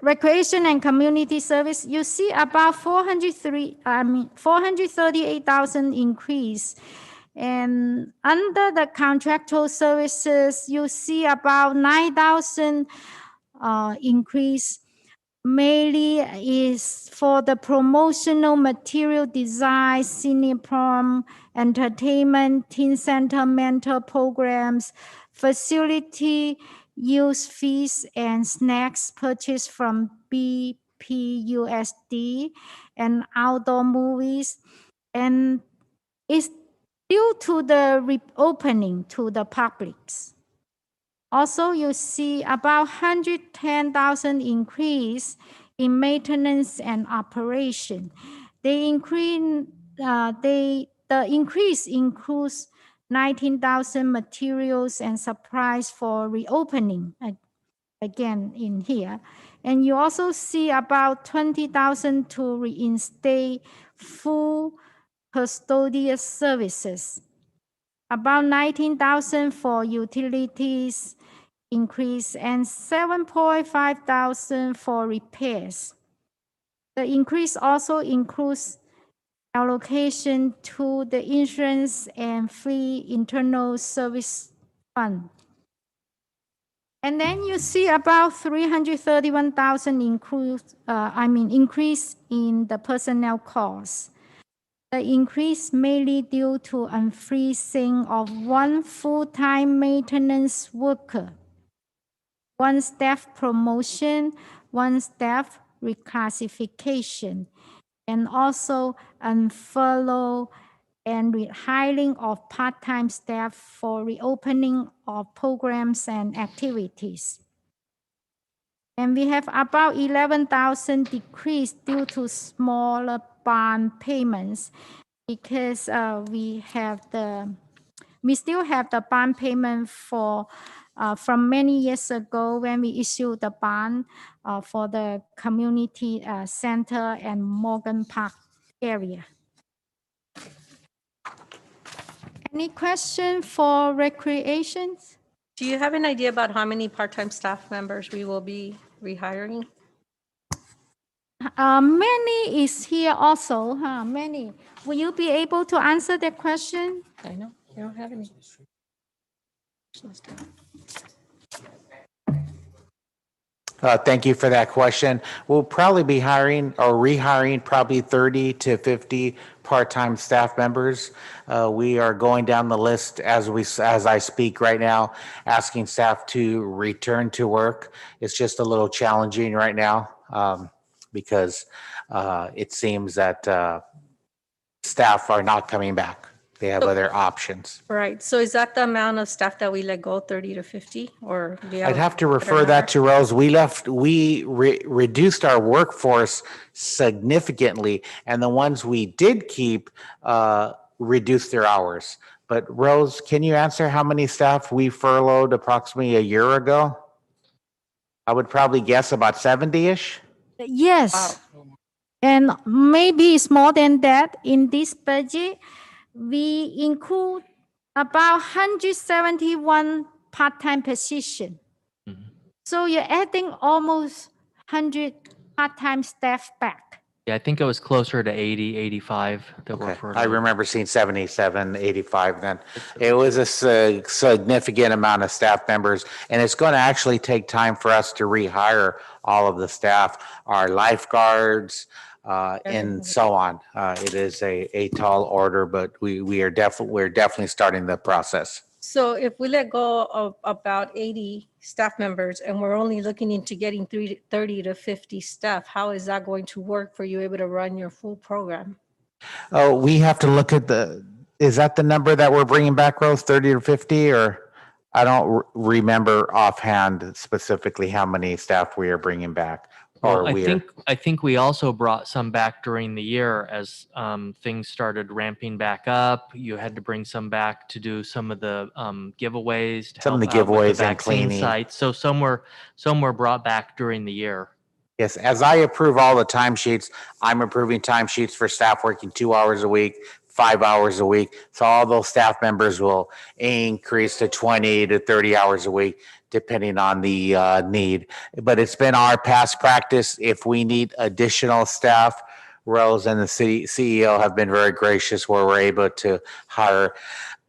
[SPEAKER 7] recreation and community service, you see about 438,000 increase. And under the contractual services, you see about 9,000 increase. Mainly is for the promotional material design, senior prom, entertainment, teen center mentor programs, facility use fees and snacks purchased from BPUSD, and outdoor movies. And it's due to the reopening to the publics. Also, you see about 110,000 increase in maintenance and operation. The increase includes 19,000 materials and supplies for reopening, again in here. And you also see about 20,000 to reinstate full custodial services. About 19,000 for utilities increase and 7,500 for repairs. The increase also includes allocation to the insurance and free internal service fund. And then you see about 331,000 increase in the personnel costs. The increase mainly due to unfreezing of one full-time maintenance worker, one staff promotion, one staff reclassification, and also unfurlough and rehiring of part-time staff for reopening of programs and activities. And we have about 11,000 decrease due to smaller bond payments because we still have the bond payment for from many years ago when we issued the bond for the community center and Morgan Park area. Any question for recreations?
[SPEAKER 6] Do you have an idea about how many part-time staff members we will be rehiring?
[SPEAKER 7] Many is here also, huh? Many. Will you be able to answer that question?
[SPEAKER 6] I know, you don't have any.
[SPEAKER 12] Thank you for that question. We'll probably be hiring or rehiring probably 30 to 50 part-time staff members. We are going down the list as I speak right now, asking staff to return to work. It's just a little challenging right now because it seems that staff are not coming back. They have other options.
[SPEAKER 6] Right, so is that the amount of staff that we let go, 30 to 50, or do you
[SPEAKER 12] I'd have to
[SPEAKER 6] a better
[SPEAKER 12] refer that
[SPEAKER 6] number?
[SPEAKER 12] to Rose. We reduced our workforce significantly, and the ones we did keep reduced their hours. But Rose, can you answer how many staff we furloughed approximately a year ago? I would probably guess about 70-ish.
[SPEAKER 7] Yes. And maybe it's more than that. In this budget, we include about 171 part-time position. So you're adding almost 100 part-time staff back.
[SPEAKER 4] Yeah, I think it was closer to 80, 85 that were
[SPEAKER 12] Okay.
[SPEAKER 4] for.
[SPEAKER 12] I remember seeing 77, 85 then. It was a significant amount of staff members, and it's going to actually take time for us to rehire all of the staff, our lifeguards, and so on. It is a tall order, but we're definitely starting the process.
[SPEAKER 6] So if we let go of about 80 staff members and we're only looking into getting 30 to 50 staff, how is that going to work for you able to run your full program?
[SPEAKER 12] Oh, we have to look at is that the number that we're bringing back, Rose, 30 or 50, or I don't remember offhand specifically how many staff we are bringing back.
[SPEAKER 4] Well, I think we also brought some back during the year as things started ramping back up. You had to bring some back to do some of the giveaways. To
[SPEAKER 12] Some of
[SPEAKER 4] help
[SPEAKER 12] the
[SPEAKER 4] out with
[SPEAKER 12] giveaways and
[SPEAKER 4] vaccine
[SPEAKER 12] cleaning.
[SPEAKER 4] sites. So some were brought back during the year.
[SPEAKER 12] Yes, as I approve all the timesheets, I'm approving timesheets for staff working 2 hours a week, 5 hours a week. So all those staff members will increase to 20 to 30 hours a week, depending on the need. But it's been our past practice, if we need additional staff, Rose and the city CEO have been very gracious where we're able to hire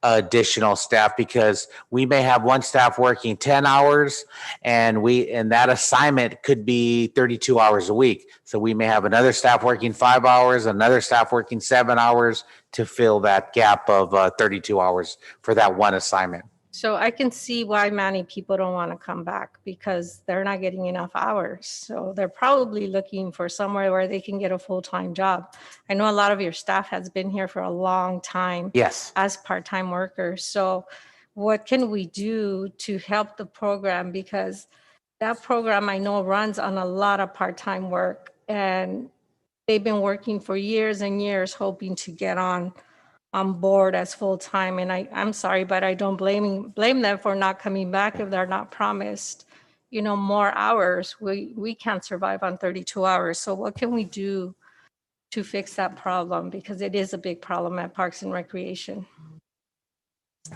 [SPEAKER 12] additional staff, because we may have one staff working 10 hours and that assignment could be 32 hours a week. So we may have another staff working 5 hours, another staff working 7 hours to fill that gap of 32 hours for that one assignment.
[SPEAKER 6] So I can see why many people don't want to come back because they're not getting enough hours. So they're probably looking for somewhere where they can get a full-time job. I know a lot of your staff has been here for a long time.
[SPEAKER 12] Yes.
[SPEAKER 6] As part-time workers. So what can we do to help the program? Because that program I know runs on a lot of part-time work, and they've been working for years and years hoping to get on board as full-time. And I'm sorry, but I don't blame them for not coming back if they're not promised, more hours. We can't survive on 32 hours. So what can we do to fix that problem? Because it is a big problem at Parks and Recreation,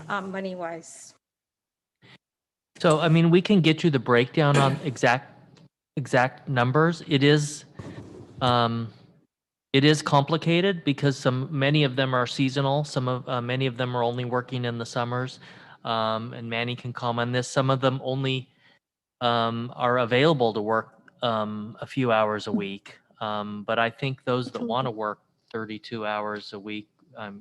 [SPEAKER 6] money-wise.
[SPEAKER 4] So, I mean, we can get you the breakdown on exact numbers. It is, It is complicated because many of them are seasonal. Many of them are only working in the summers. And Manny can comment on this. Some of them only are available to work a few hours a week. But I think those that want to work 32 hours a week,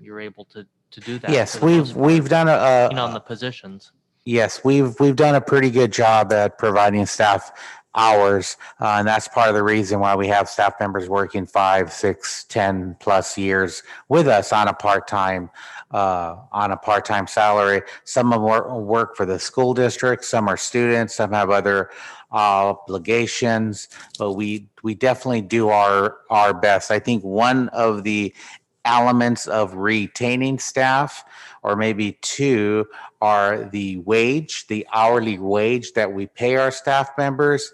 [SPEAKER 4] you're able to do that.
[SPEAKER 12] Yes,
[SPEAKER 4] for the most part,
[SPEAKER 12] we've done
[SPEAKER 4] depending on the
[SPEAKER 12] a
[SPEAKER 4] positions.
[SPEAKER 12] yes, we've done a pretty good job at providing staff hours, and that's part of the reason why we have staff members working 5, 6, 10 plus years with us on a part-time salary. Some of them work for the school district, some are students, some have other obligations, but we definitely do our best. I think one of the elements of retaining staff, or maybe two, are the hourly wage that we pay our staff members.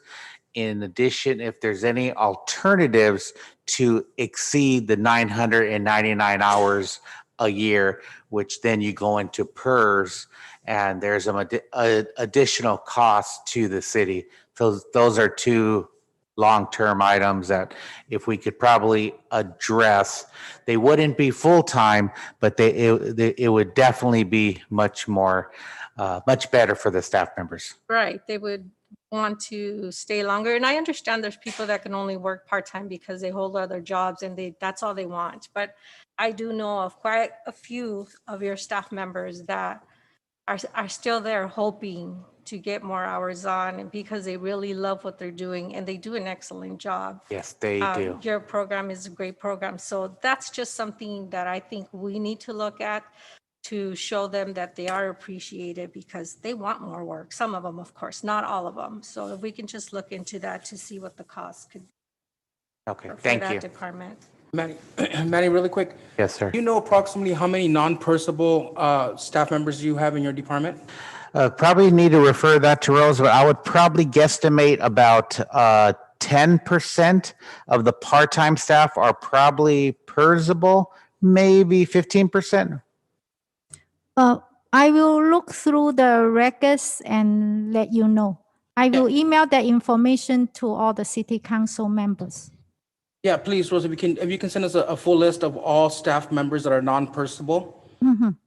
[SPEAKER 12] In addition, if there's any alternatives to exceed the 999 hours a year, which then you go into PERS, and there's an additional cost to the city. So those are two long-term items that if we could probably address, they wouldn't be full-time, but it would definitely be much better for the staff members.
[SPEAKER 6] Right, they would want to stay longer. And I understand there's people that can only work part-time because they hold other jobs and that's all they want. But I do know of quite a few of your staff members that are still there hoping to get more hours on, and because they really love what they're doing and they do an excellent job.
[SPEAKER 12] Yes, they do.
[SPEAKER 6] Your program is a great program. So that's just something that I think we need to look at to show them that they are appreciated, because they want more work. Some of them, of course, not all of them. So if we can just look into that to see what the cost could be
[SPEAKER 12] Okay,
[SPEAKER 6] for
[SPEAKER 12] thank
[SPEAKER 6] that
[SPEAKER 12] you.
[SPEAKER 6] department.
[SPEAKER 8] Manny, really quick.
[SPEAKER 12] Yes, sir.
[SPEAKER 8] Do you know approximately how many non-personable staff members you have in your department?
[SPEAKER 12] Probably need to refer that to Rose, but I would probably guesstimate about 10% of the part-time staff are probably PERSable, maybe 15%.
[SPEAKER 7] I will look through the records and let you know. I will email that information to all the city council members.
[SPEAKER 8] Yeah, please, Rose, if you can send us a full list of all staff members that are non-personable.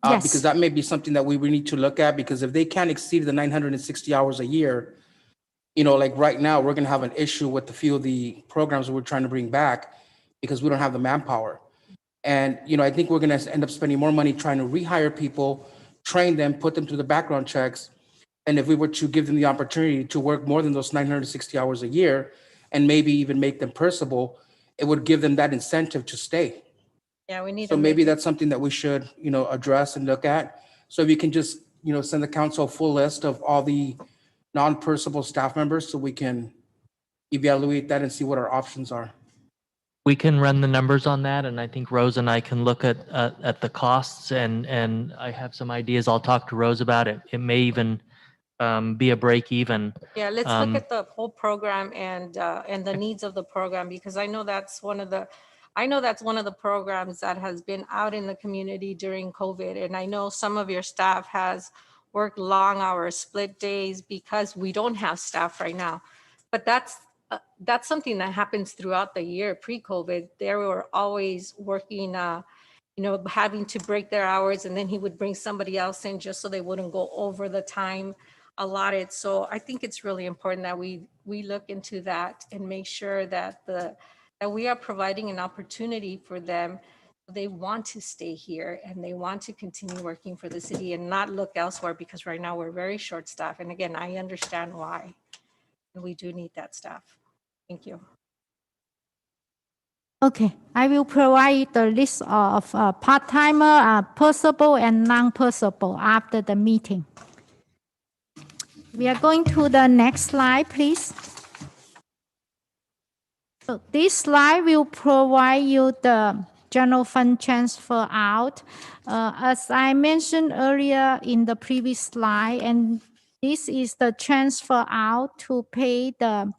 [SPEAKER 7] Yes.
[SPEAKER 8] Because that may be something that we need to look at, because if they can't exceed the 960 hours a year, like right now, we're going to have an issue with a few of the programs we're trying to bring back because we don't have the manpower. And, I think we're going to end up spending more money trying to rehire people, train them, put them through the background checks. And if we were to give them the opportunity to work more than those 960 hours a year and maybe even make them personable, it would give them that incentive to stay.
[SPEAKER 6] Yeah, we need
[SPEAKER 8] So
[SPEAKER 6] to
[SPEAKER 8] maybe
[SPEAKER 6] make it-
[SPEAKER 8] that's something that we should, address and look at. So if you can just, send the council a full list of all the non-personable staff members so we can evaluate that and see what our options are.
[SPEAKER 4] We can run the numbers on that, and I think Rose and I can look at the costs, and I have some ideas. I'll talk to Rose about it. It may even be a break even.
[SPEAKER 6] Yeah, let's look at the whole program and the needs of the program, because I know that's one of the programs that has been out in the community during COVID. And I know some of your staff has worked long hours, split days, because we don't have staff right now. But that's something that happens throughout the year. Pre-COVID, they were always working, having to break their hours, and then he would bring somebody else in just so they wouldn't go over the time allotted. So I think it's really important that we look into that and make sure that that we are providing an opportunity for them. They want to stay here and they want to continue working for the city and not look elsewhere, because right now we're very short staffed. And again, I understand why. And we do need that staff. Thank you.
[SPEAKER 7] Okay, I will provide the list of part-timer, personable and non-personable after the meeting. We are going to the next slide, please. So this slide will provide you the general fund transfer out. As I mentioned earlier in the previous slide, and this is the transfer out to pay the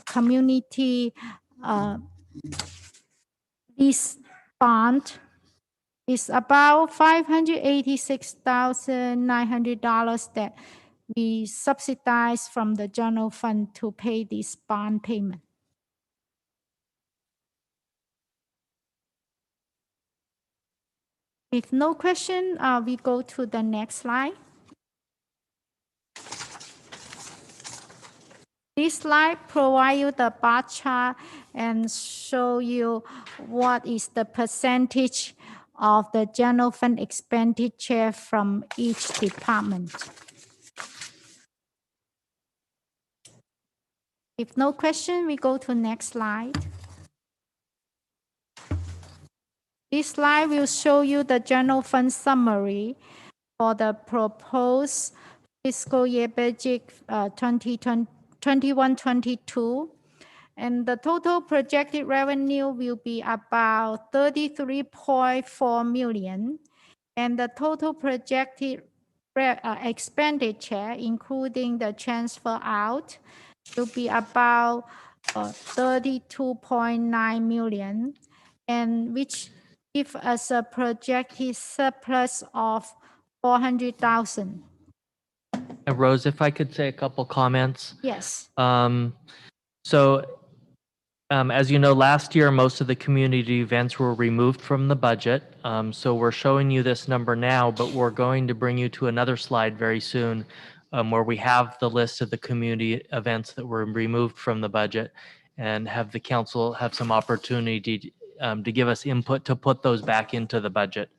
[SPEAKER 7] community lease bond. Is about $586,900 that we subsidize from the general fund to pay this bond payment. If no question, we go to the next slide. This slide provide you the bar chart and show you what is the percentage of the general fund expenditure from each department. If no question, we go to next slide. This slide will show you the general fund summary for the proposed fiscal year budget 2021-22. And the total projected revenue will be about 33.4 million. And the total projected expenditure, including the transfer out, will be about 32.9 million, and which give us a projected surplus of 400,000.
[SPEAKER 4] And Rose, if I could say a couple comments.
[SPEAKER 7] Yes.
[SPEAKER 4] As you know, last year, most of the community events were removed from the budget. So we're showing you this number now, but we're going to bring you to another slide very soon where we have the list of the community events that were removed from the budget and have the council have some opportunity to give us input to put those back into the budget.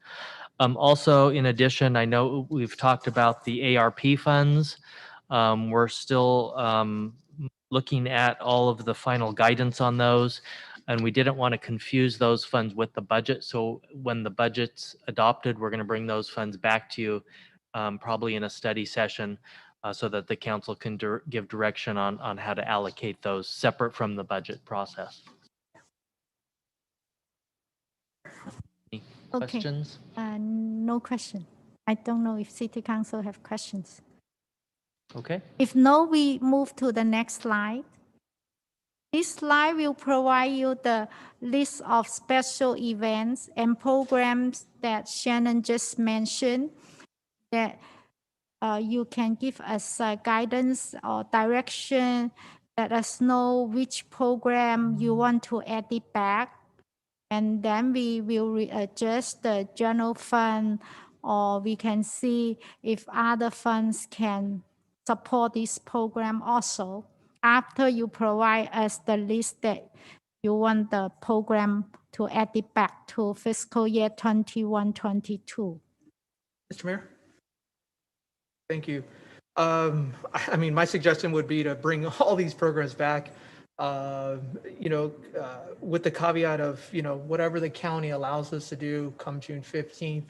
[SPEAKER 4] Also, in addition, I know we've talked about the ARP funds. We're still looking at all of the final guidance on those, and we didn't want to confuse those funds with the budget. So when the budget's adopted, we're going to bring those funds back to you probably in a study session so that the council can give direction on how to allocate those separate from the budget process. Any questions?
[SPEAKER 7] No question. I don't know if City Council have questions.
[SPEAKER 4] Okay.
[SPEAKER 7] If no, we move to the next slide. This slide will provide you the list of special events and programs that Shannon just mentioned that you can give us guidance or direction, let us know which program you want to add it back. And then we will readjust the general fund, or we can see if other funds can support this program also, after you provide us the list that you want the program to add it back to fiscal year 21-22.
[SPEAKER 9] Mr. Mayor? Thank you. I mean, my suggestion would be to bring all these programs back, with the caveat of, whatever the county allows us to do come June 15th,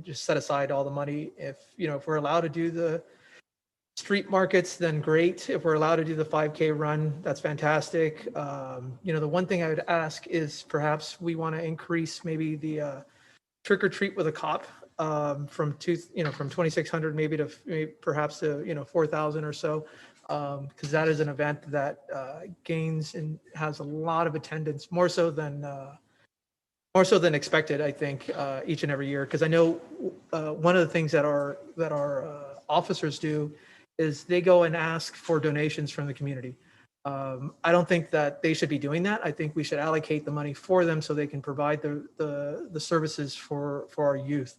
[SPEAKER 9] just set aside all the money. If we're allowed to do the street markets, then great. If we're allowed to do the 5K run, that's fantastic. The one thing I would ask is perhaps we want to increase maybe the trick or treat with a cop from 2,600 maybe to perhaps to 4,000 or so, because that is an event that gains and has a lot of attendance, more so than expected, I think, each and every year. Because I know one of the things that our officers do is they go and ask for donations from the community. I don't think that they should be doing that. I think we should allocate the money for them so they can provide the services for our youth.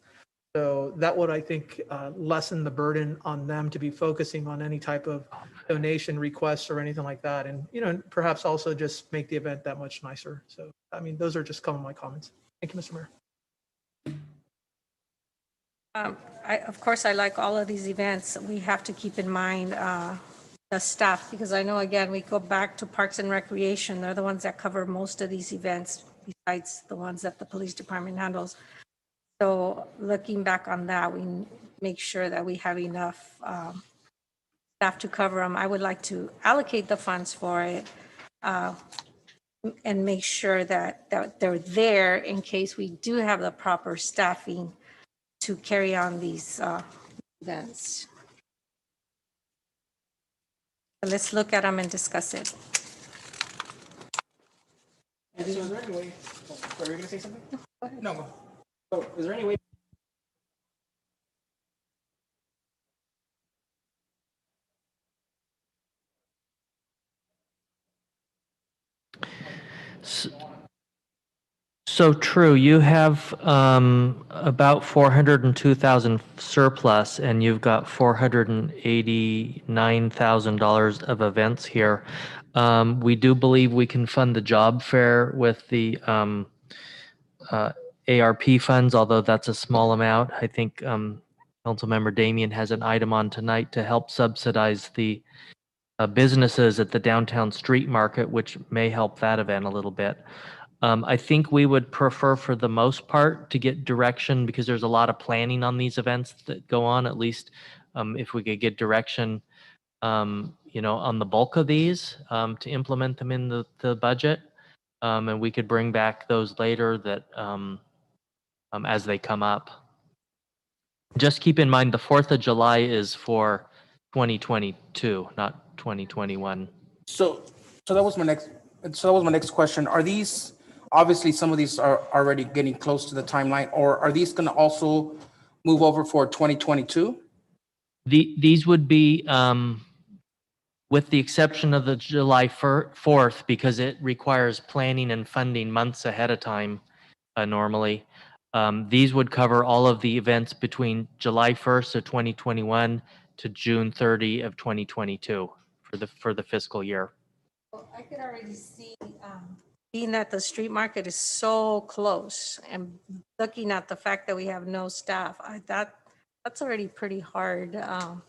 [SPEAKER 9] So that would, I think, lessen the burden on them to be focusing on any type of donation requests or anything like that. And, perhaps also just make the event that much nicer. So, I mean, those are just some of my comments. Thank you, Mr. Mayor.
[SPEAKER 6] Of course, I like all of these events. We have to keep in mind the staff, because I know, again, we go back to Parks and Recreation. They're the ones that cover most of these events besides the ones that the police department handles. So looking back on that, we make sure that we have enough staff to cover them. I would like to allocate the funds for it and make sure that they're there in case we do have the proper staffing to carry on these events. Let's look at them and discuss it.
[SPEAKER 2] So is there any way, are you going to say something?
[SPEAKER 8] No, go.
[SPEAKER 2] So is there any way?
[SPEAKER 4] So true. You have about 402,000 surplus, and you've got $489,000 of events here. We do believe we can fund the job fair with the ARP funds, although that's a small amount. I think Councilmember Damian has an item on tonight to help subsidize the businesses at the downtown street market, which may help that event a little bit. I think we would prefer for the most part to get direction because there's a lot of planning on these events that go on, at least if we could get direction, on the bulk of these to implement them in the budget. And we could bring back those later that as they come up. Just keep in mind the 4th of July is for 2022, not 2021.
[SPEAKER 8] So that was my next question. Are these, obviously, some of these are already getting close to the timeline, or are these going to also move over for 2022?
[SPEAKER 4] These would be, with the exception of the July 4th, because it requires planning and funding months ahead of time normally. These would cover all of the events between July 1st of 2021 to June 30 of 2022 for the fiscal year.
[SPEAKER 6] Well, I could already see, being that the street market is so close and looking at the fact that we have no staff, that's already pretty hard to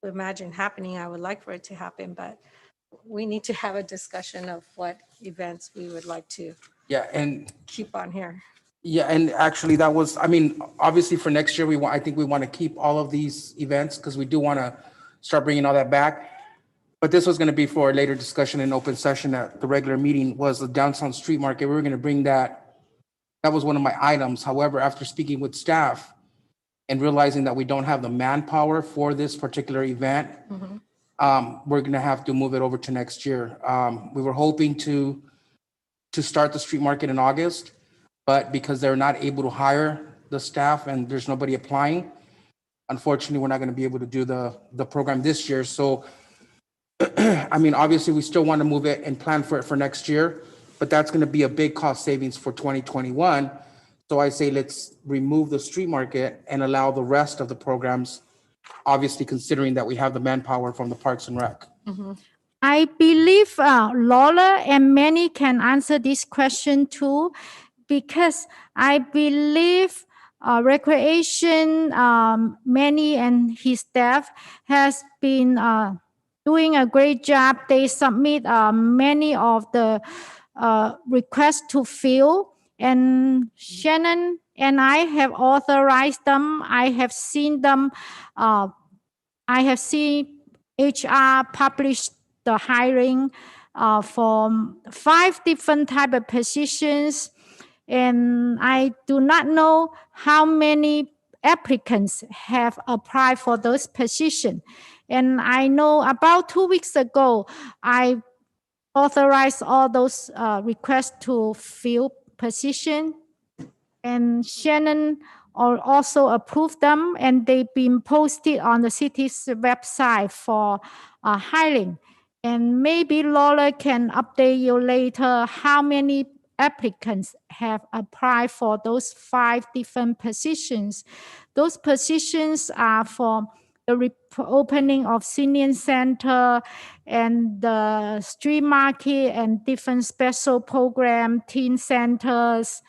[SPEAKER 6] imagine happening. I would like for it to happen, but we need to have a discussion of what events we would like to keep on here.
[SPEAKER 8] Yeah, and actually that was, obviously for next year, I think we want to keep all of these events because we do want to start bringing all that back. But this was going to be for a later discussion in open session at the regular meeting, was the downtown street market. We were going to bring that. That was one of my items. However, after speaking with staff and realizing that we don't have the manpower for this particular event, we're going to have to move it over to next year. We were hoping to start the street market in August, but because they're not able to hire the staff and there's nobody applying, unfortunately, we're not going to be able to do the program this year. So, obviously, we still want to move it and plan for it for next year, but that's going to be a big cost savings for 2021. So I say let's remove the street market and allow the rest of the programs, obviously considering that we have the manpower from the Parks and Rec.
[SPEAKER 7] I believe Lola and Manny can answer this question too, because I believe Recreation, Manny and his staff has been doing a great job. They submit many of the requests to fill, and Shannon and I have authorized them. I have seen them. I have seen HR publish the hiring for 5 different type of positions, and I do not know how many applicants have applied for those positions. And I know about 2 weeks ago, I authorized all those requests to fill position, and Shannon also approved them, and they've been posted on the city's website for hiring. And maybe Lola can update you later how many applicants have applied for those 5 different positions. Those positions are for the opening of senior center and the street market and different special program, teen centers,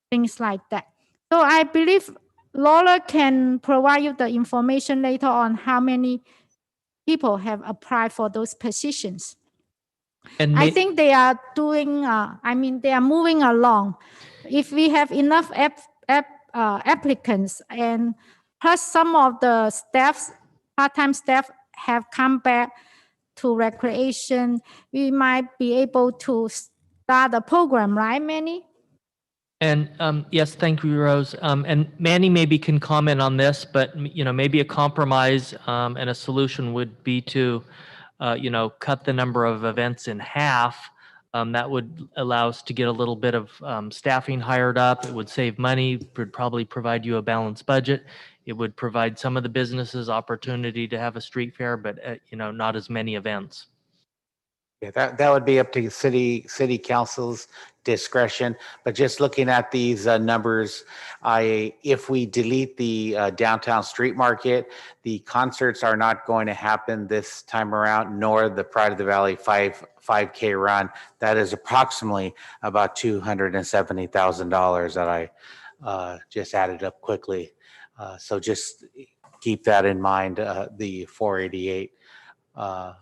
[SPEAKER 7] things like that. So I believe Lola can provide you the information later on how many people have applied for those positions.
[SPEAKER 4] And
[SPEAKER 7] I think they are doing, they are moving along. If we have enough applicants, and plus some of the staffs, part-time staff have come back to Recreation, we might be able to start a program, right, Manny?
[SPEAKER 4] And yes, thank you, Rose. And Manny maybe can comment on this, but maybe a compromise and a solution would be to cut the number of events in half. That would allow us to get a little bit of staffing hired up. It would save money, would probably provide you a balanced budget. It would provide some of the businesses opportunity to have a street fair, but not as many events.
[SPEAKER 12] Yeah, that would be up to city council's discretion, but just looking at these numbers, if we delete the downtown street market, the concerts are not going to happen this time around, nor the Pride of the Valley 5K run. That is approximately about $270,000 that I just added up quickly. So just keep that in mind, the 488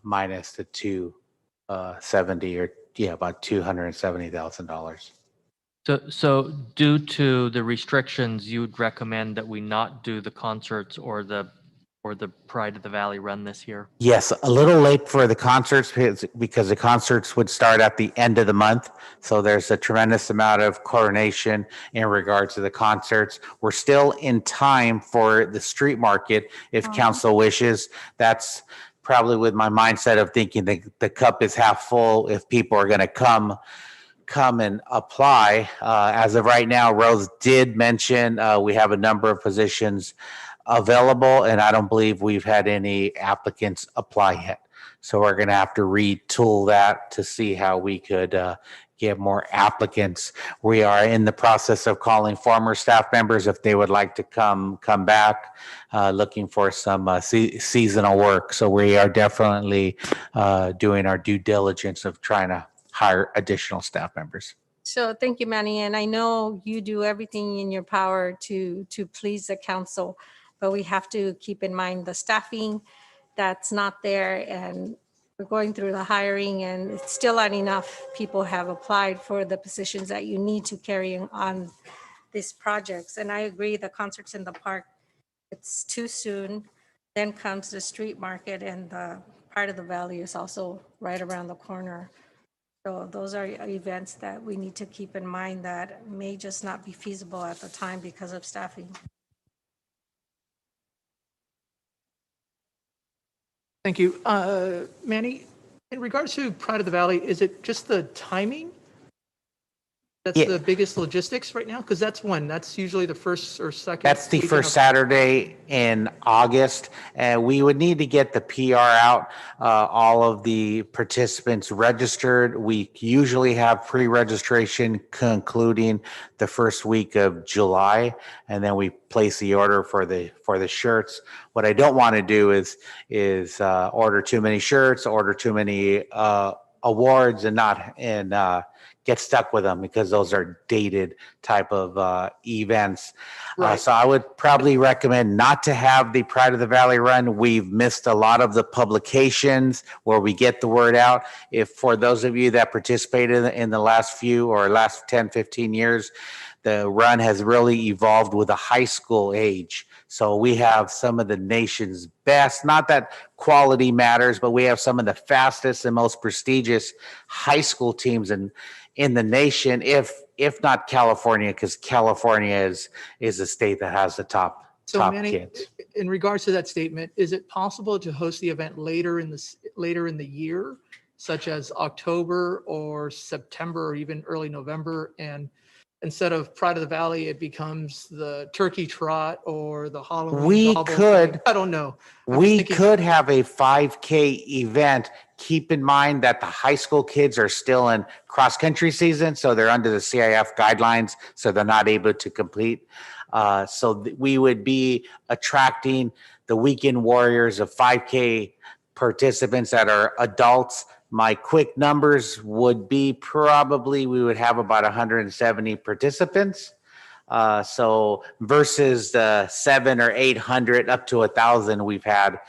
[SPEAKER 12] minus the 270, or yeah, about $270,000.
[SPEAKER 4] So due to the restrictions, you would recommend that we not do the concerts or the Pride of the Valley run this year?
[SPEAKER 12] Yes, a little late for the concerts because the concerts would start at the end of the month. So there's a tremendous amount of coordination in regards to the concerts. We're still in time for the street market if council wishes. That's probably with my mindset of thinking the cup is half full if people are going to come and apply. As of right now, Rose did mention we have a number of positions available, and I don't believe we've had any applicants apply yet. So we're going to have to retool that to see how we could get more applicants. We are in the process of calling former staff members if they would like to come back, looking for some seasonal work. So we are definitely doing our due diligence of trying to hire additional staff members.
[SPEAKER 6] So thank you, Manny. And I know you do everything in your power to please the council, but we have to keep in mind the staffing that's not there, and we're going through the hiring, and it's still not enough people have applied for the positions that you need to carry on these projects. And I agree, the concerts in the park, it's too soon. Then comes the street market, and the Pride of the Valley is also right around the corner. So those are events that we need to keep in mind that may just not be feasible at the time because of staffing.
[SPEAKER 9] Thank you. Manny, in regards to Pride of the Valley, is it just the timing that's the biggest logistics right now? Because that's usually the first or second.
[SPEAKER 12] That's the
[SPEAKER 9] weekend
[SPEAKER 12] first
[SPEAKER 9] of-
[SPEAKER 12] Saturday in August, and we would need to get the PR out. All of the participants registered. We usually have pre-registration concluding the first week of July, and then we place the order for the shirts. What I don't want to do is order too many shirts, order too many awards, and get stuck with them because those are dated type of events.
[SPEAKER 9] Right.
[SPEAKER 12] So I would probably recommend not to have the Pride of the Valley run. We've missed a lot of the publications where we get the word out. If for those of you that participated in the last 10, 15 years, the run has really evolved with a high school age. So we have some of the nation's best, not that quality matters, but we have some of the fastest and most prestigious high school teams in the nation, if not California, because California is a state that has the top
[SPEAKER 9] Manny,
[SPEAKER 12] kids.
[SPEAKER 9] in regards to that statement, is it possible to host the event later in the year, such as October or September or even early November? And instead of Pride of the Valley, it becomes the Turkey Trot or the Halloween.
[SPEAKER 12] We
[SPEAKER 9] Gobble
[SPEAKER 12] could-
[SPEAKER 9] thing. I don't know.
[SPEAKER 12] We could have a 5K event. Keep in mind that the high school kids are still in cross-country season, so they're under the CIF guidelines, so they're not able to complete. We would be attracting the weekend warriors of 5K participants that are adults. My quick numbers would be probably we would have about 170 participants. So versus the 700 or 800 up to 1,000 we've had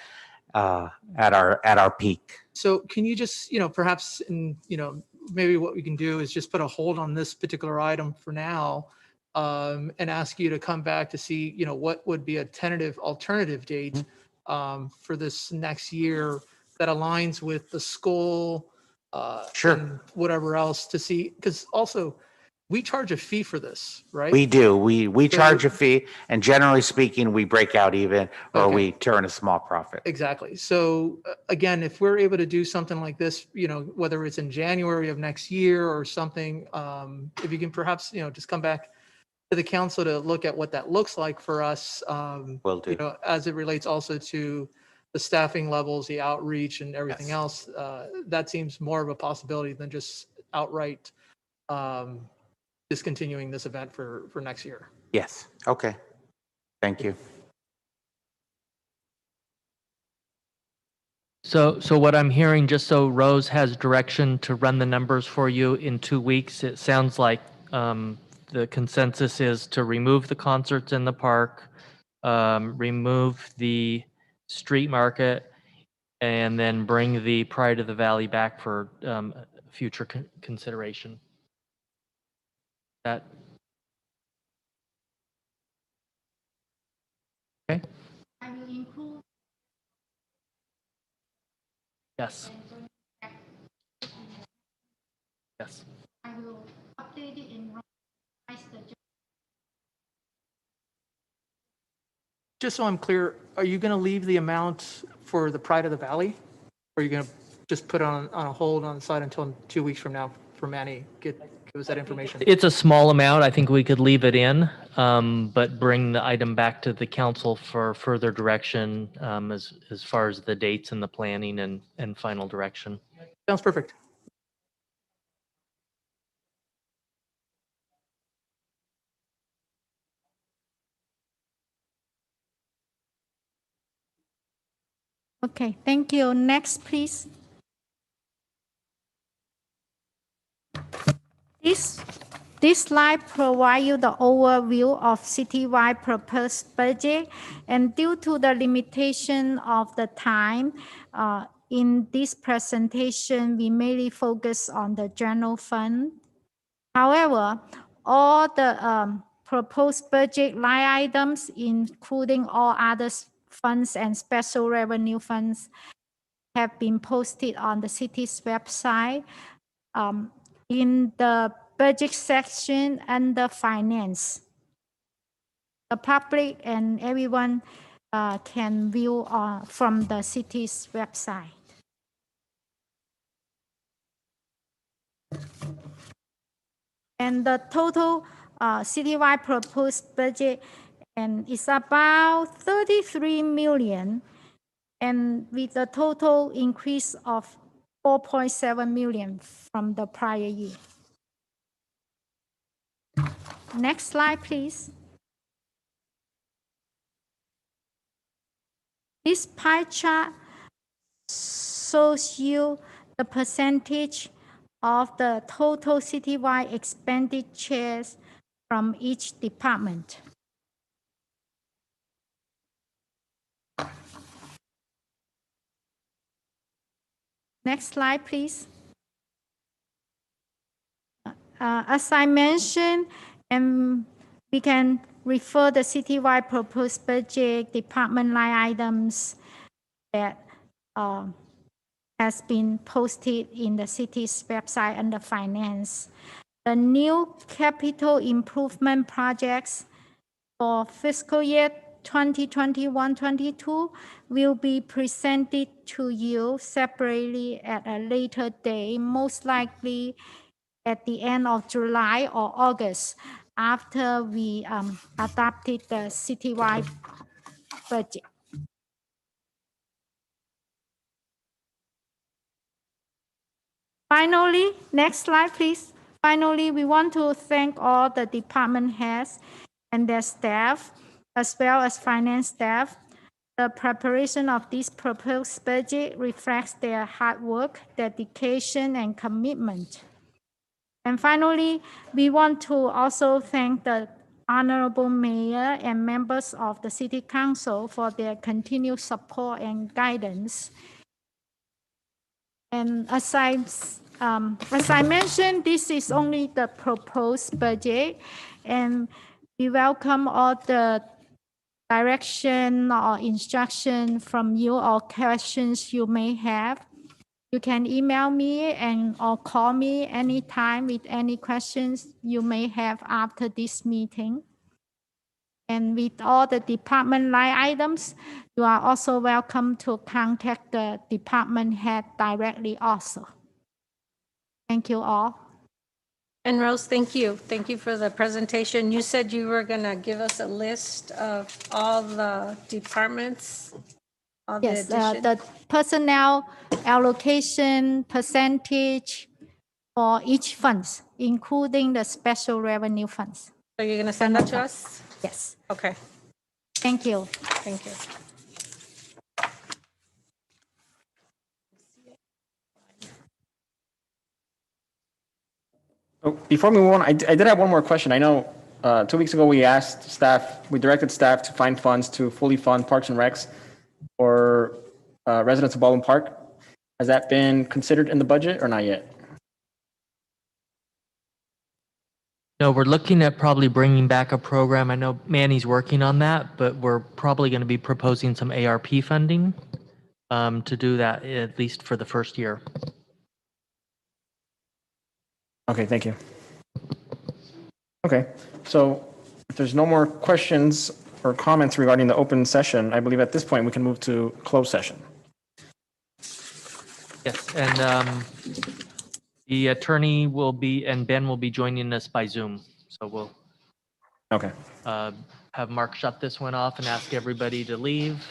[SPEAKER 12] at our peak.
[SPEAKER 9] So can you just, perhaps, maybe what we can do is just put a hold on this particular item for now, and ask you to come back to see, what would be a tentative alternative date for this next year that aligns with the school,
[SPEAKER 12] Sure.
[SPEAKER 9] and whatever else to see, because also we charge a fee for this, right?
[SPEAKER 12] We do. We charge a fee, and generally speaking, we break out even, or
[SPEAKER 9] Okay.
[SPEAKER 12] we turn a small profit.
[SPEAKER 9] Exactly. So again, if we're able to do something like this, whether it's in January of next year or something, if you can perhaps, just come back to the council to look at what that looks like for us,
[SPEAKER 12] Will do.
[SPEAKER 9] as it relates also to the staffing levels, the outreach and everything else, that seems more of a possibility than just outright discontinuing this event for next year.
[SPEAKER 12] Yes, okay. Thank you.
[SPEAKER 4] So what I'm hearing, just so Rose has direction to run the numbers for you in 2 weeks, it sounds like the consensus is to remove the concerts in the park, remove the street market, and then bring the Pride of the Valley back for future consideration. That okay?
[SPEAKER 7] I will include.
[SPEAKER 4] Yes. Yes.
[SPEAKER 7] I will update it in.
[SPEAKER 9] Just so I'm clear, are you going to leave the amount for the Pride of the Valley? Or are you going to just put it on a hold on the side until 2 weeks from now for Manny? Give us that information.
[SPEAKER 4] It's a small amount. I think we could leave it in, but bring the item back to the council for further direction as far as the dates and the planning and final direction.
[SPEAKER 9] Sounds perfect.
[SPEAKER 7] Okay, thank you. Next, please. This slide provides you the overview of citywide proposed budget, and due to the limitation of the time, in this presentation, we mainly focus on the general fund. However, all the proposed budget line items, including all other funds and special revenue funds, have been posted on the city's website. In the budget section under finance, the public and everyone can view from the city's website. And the total citywide proposed budget is about 33 million, and with a total increase of 4.7 million from the prior year. Next slide, please. This pie chart shows you the percentage of the total citywide expenditures from each department. Next slide, please. As I mentioned, and we can refer the citywide proposed budget department line items that has been posted in the city's website under finance. The new capital improvement projects for fiscal year 2021-22 will be presented to you separately at a later date, most likely at the end of July or August, after we adopted the citywide budget. Finally, next slide, please. Finally, we want to thank all the department heads and their staff, as well as finance staff. The preparation of this proposed budget reflects their hard work, dedication, and commitment. And finally, we want to also thank the Honorable Mayor and members of the City Council for their continued support and guidance. And as I mentioned, this is only the proposed budget, and we welcome all the direction or instruction from you or questions you may have. You can email me or call me anytime with any questions you may have after this meeting. And with all the department line items, you are also welcome to contact the department head directly also. Thank you all.
[SPEAKER 6] And Rose, thank you. Thank you for the presentation. You said you were going to give us a list of all the departments All the
[SPEAKER 7] Yes,
[SPEAKER 6] addition?
[SPEAKER 7] the personnel allocation percentage for each funds, including the special revenue funds.
[SPEAKER 6] So you're going to send that to us?
[SPEAKER 7] Yes,
[SPEAKER 6] Okay,
[SPEAKER 7] thank you.
[SPEAKER 6] thank you.
[SPEAKER 2] Oh, before we move on, I did have one more question. I know 2 weeks ago we directed staff to find funds to fully fund Parks and Recs for residents of Baldwin Park. Has that been considered in the budget or not yet?
[SPEAKER 4] No, we're looking at probably bringing back a program. I know Manny's working on that, but we're probably going to be proposing some ARP funding to do that, at least for the first year.
[SPEAKER 2] Okay, thank you. Okay, so if there's no more questions or comments regarding the open session, I believe at this point we can move to closed session.
[SPEAKER 4] Yes, and the attorney will be, and Ben will be joining us by Zoom. So we'll
[SPEAKER 2] Okay.
[SPEAKER 4] have Mark shut this one off and ask everybody to leave.